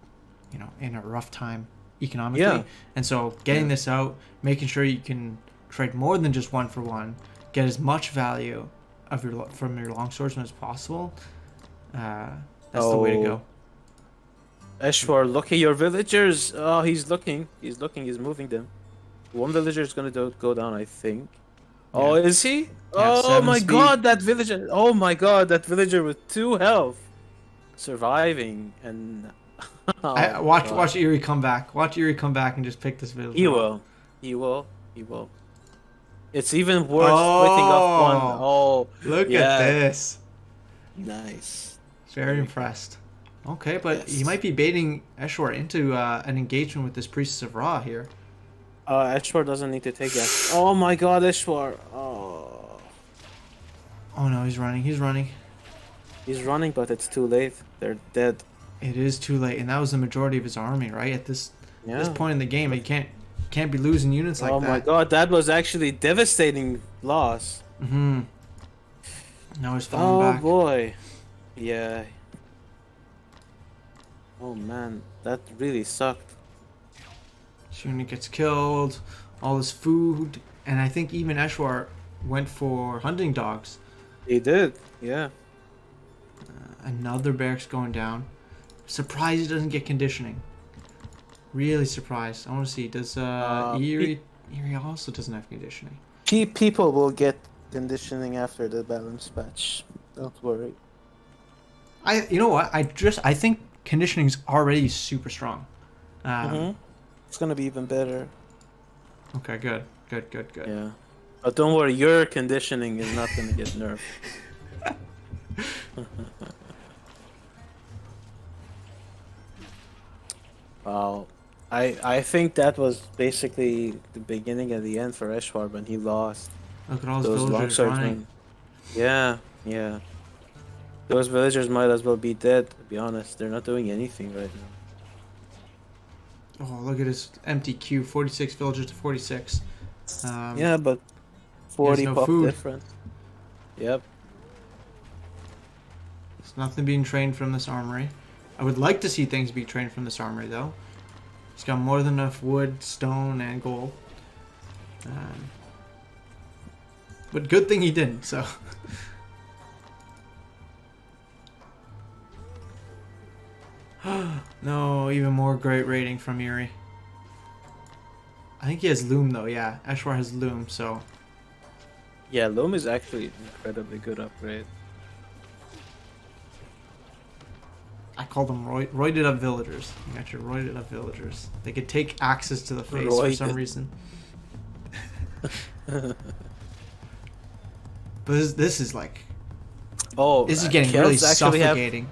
in a rough time economically. Yeah. And so getting this out, making sure you can trade more than just 1 for 1, get as much value from your longswordsman as possible. That's the way to go. Eshwar, look at your villagers. Oh, he's looking. He's moving them. 1 villager is gonna go down, I think. Oh, is he? Yeah, Oh 7 my speed. god, that villager! Oh my god, that villager with 2 health, surviving and. Oh, Watch God. Eery come back. Watch Eery come back and just pick this villager. He off. will. He will. He will. It's even worse splitting off 1. Oh, Look yeah. at this. Nice. Very impressed. Okay, but Yes. he might be baiting Eshwar into an engagement with this Priestess of Ra here. Eshwar doesn't need to take that. Oh my god, Eshwar. Oh. Oh no, he's running. He's running. He's running, but it's too late. They're dead. It is too late, and that was the majority of his army, right? At this Yeah. point in the game, you can't be losing units like Oh that. my god, that was actually devastating loss. Mm-hmm. Now he's falling back. Oh boy. Yeah. Oh man, that really sucked. Unit gets killed. All his food, and I think even Eshwar went for hunting dogs. He did, yeah. Another barracks going down. Surprised he doesn't get conditioning. Really surprised. I want to see. Does Eery also doesn't have conditioning? People will get conditioning after the balance patch. Don't worry. You know what? I think conditioning's already super strong. It's gonna be even better. Okay, good. Yeah. But don't worry, your conditioning is not gonna get nerfed. Wow. I think that was basically the beginning and the end for Eshwar when he lost. Look at all his Those villagers longswordsmen. running. Yeah. Those villagers might as well be dead, to be honest. They're not doing anything right now. Oh, look at his empty queue. 46 villagers to 46. Yeah, but 40 no pop food. difference. Yep. There's nothing being trained from this armory. I would like to see things be trained from this armory, though. He's got more than enough wood, stone, and gold. But good thing he didn't, so... No, even more great rating from Eery. I think he has Loom, though, yeah. Eshwar has Loom, so... Yeah, Loam is actually an incredibly good upgrade. I call them roided up villagers. You got your roided up villagers. They could take axes to the face for some reason. But this is like... Oh, this is getting really suffocating.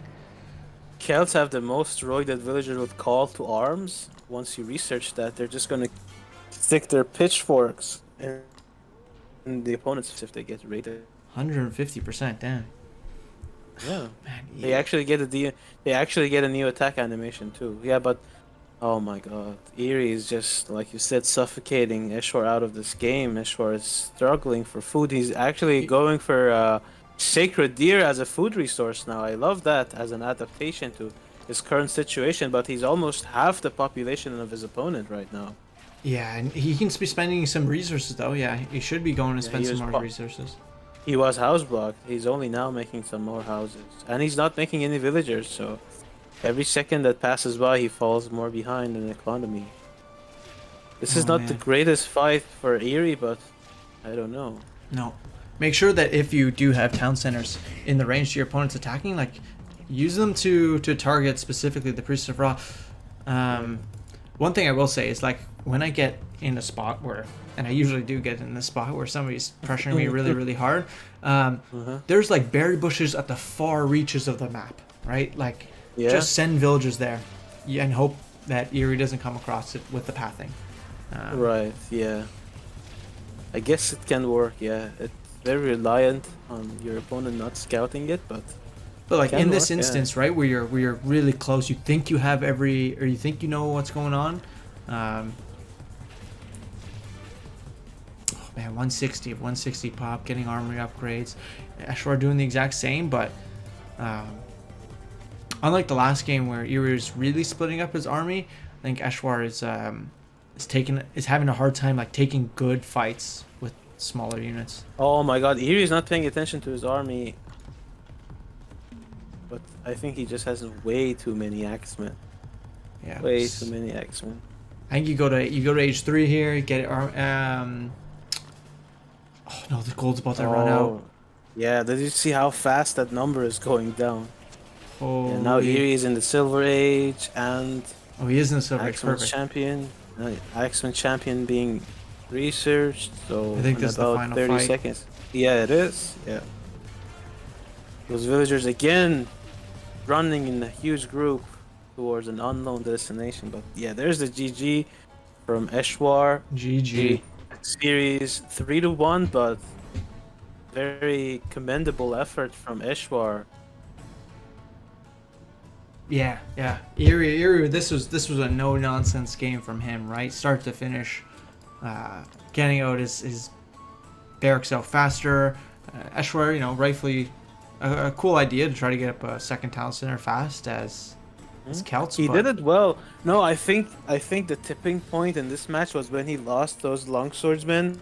Celts have the most roided villagers with call to arms. Once you research that, they're just gonna stick their pitchforks in the opponents if they get raided. 150%, damn. Yeah. Man, yeah. They actually get a new attack animation too. Yeah, but oh my god, Eery is just like you said, suffocating Eshwar out of this game. Eshwar is struggling for food. He's actually going for sacred deer as a food resource now. I love that as an adaptation to his current situation. But he's almost half the population of his opponent right now. Yeah, and he can be spending some resources though. Yeah, he should be going to spend some more resources. He was house blocked. He's only now making some more houses. And he's not making any villagers, so every second that passes by he falls more behind in economy. This is not the greatest fight for Eery, but I don't know. No. Make sure that if you do have town centers in the range to your opponent's attacking, like use them to target specifically the Priest of Ra. One thing I will say is like when I get in a spot where, and I usually do get in this spot where somebody's pressuring me really hard, there's like berry bushes at the far reaches of the map, right? Like just send villagers there and hope that Eery doesn't come across it with the pathing. Right, yeah. I guess it can work, yeah. It's very reliant on your opponent not scouting it, but like in this instance, right, where you're really close, you think you have you think you know what's going on. Oh man, 160 pop, getting armory upgrades. Eshwar doing the exact same, but unlike the last game where Eery is really splitting up his army, I think Eshwar is having a hard time like taking good fights with smaller units. Oh my god, Eery is not paying attention to his army. But I think he just has way too many axemen. Yeah. Way too many axemen. I think you go to age 3 here, get it oh no, the gold's about to run out. Yeah, did you see how fast that number is going down? Oh, yeah, now Eery is in the Silver Age and he is in the Silver Age. Axeman champion. Axeman champion being researched. So I think this is the final 30 fight. seconds. Yeah, it is. Yeah. Those villagers again running in a huge group towards an unknown destination. But yeah, there's the GG from Eshwar. GG. Series 3-1, but very commendable effort from Eshwar. Yeah, yeah. Eery. This was a no nonsense game from him, right? Start to finish, getting out his barracks out faster. Eshwar, you know, rightfully a cool idea to try to get up a second town center fast as Celts. He did it well. No, I think the tipping point in this match was when he lost those longswordsmen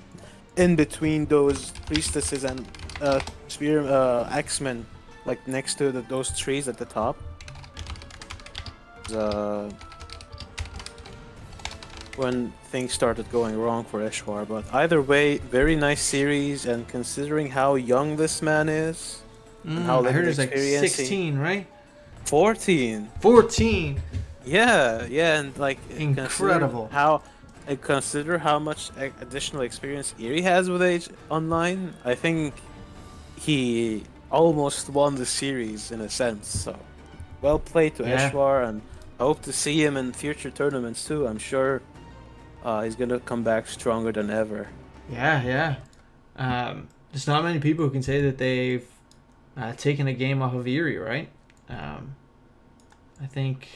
in between those priestesses and spear axemen, like next to those trees at the top. When things started going wrong for Eshwar, but either way, very nice series, and considering how young this man is, and how I heard little it's like experience 16, right? 14. 14. Yeah, and like Incredible. Consider how much additional experience Eery has with Age Online. I think he almost won the series in a sense. So, well played to Eshwar, and I hope to see him in future tournaments too. I'm sure he's gonna come back stronger than ever. Yeah. There's not many people who can say that they've taken a game off of Eery, right? I think,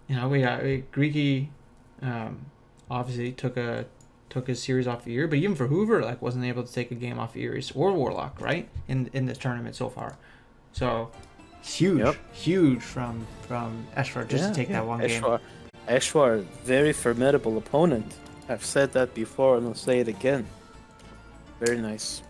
you know, we got Greeky. Obviously took his series off Eery, but even for Hoover, like, wasn't able to take a game off Eery or Warlock, right? In this tournament so far. So it's huge from Eshwar just to take that one game. Eshwar, very formidable opponent. I've said that before and I'll say it again. Very nice.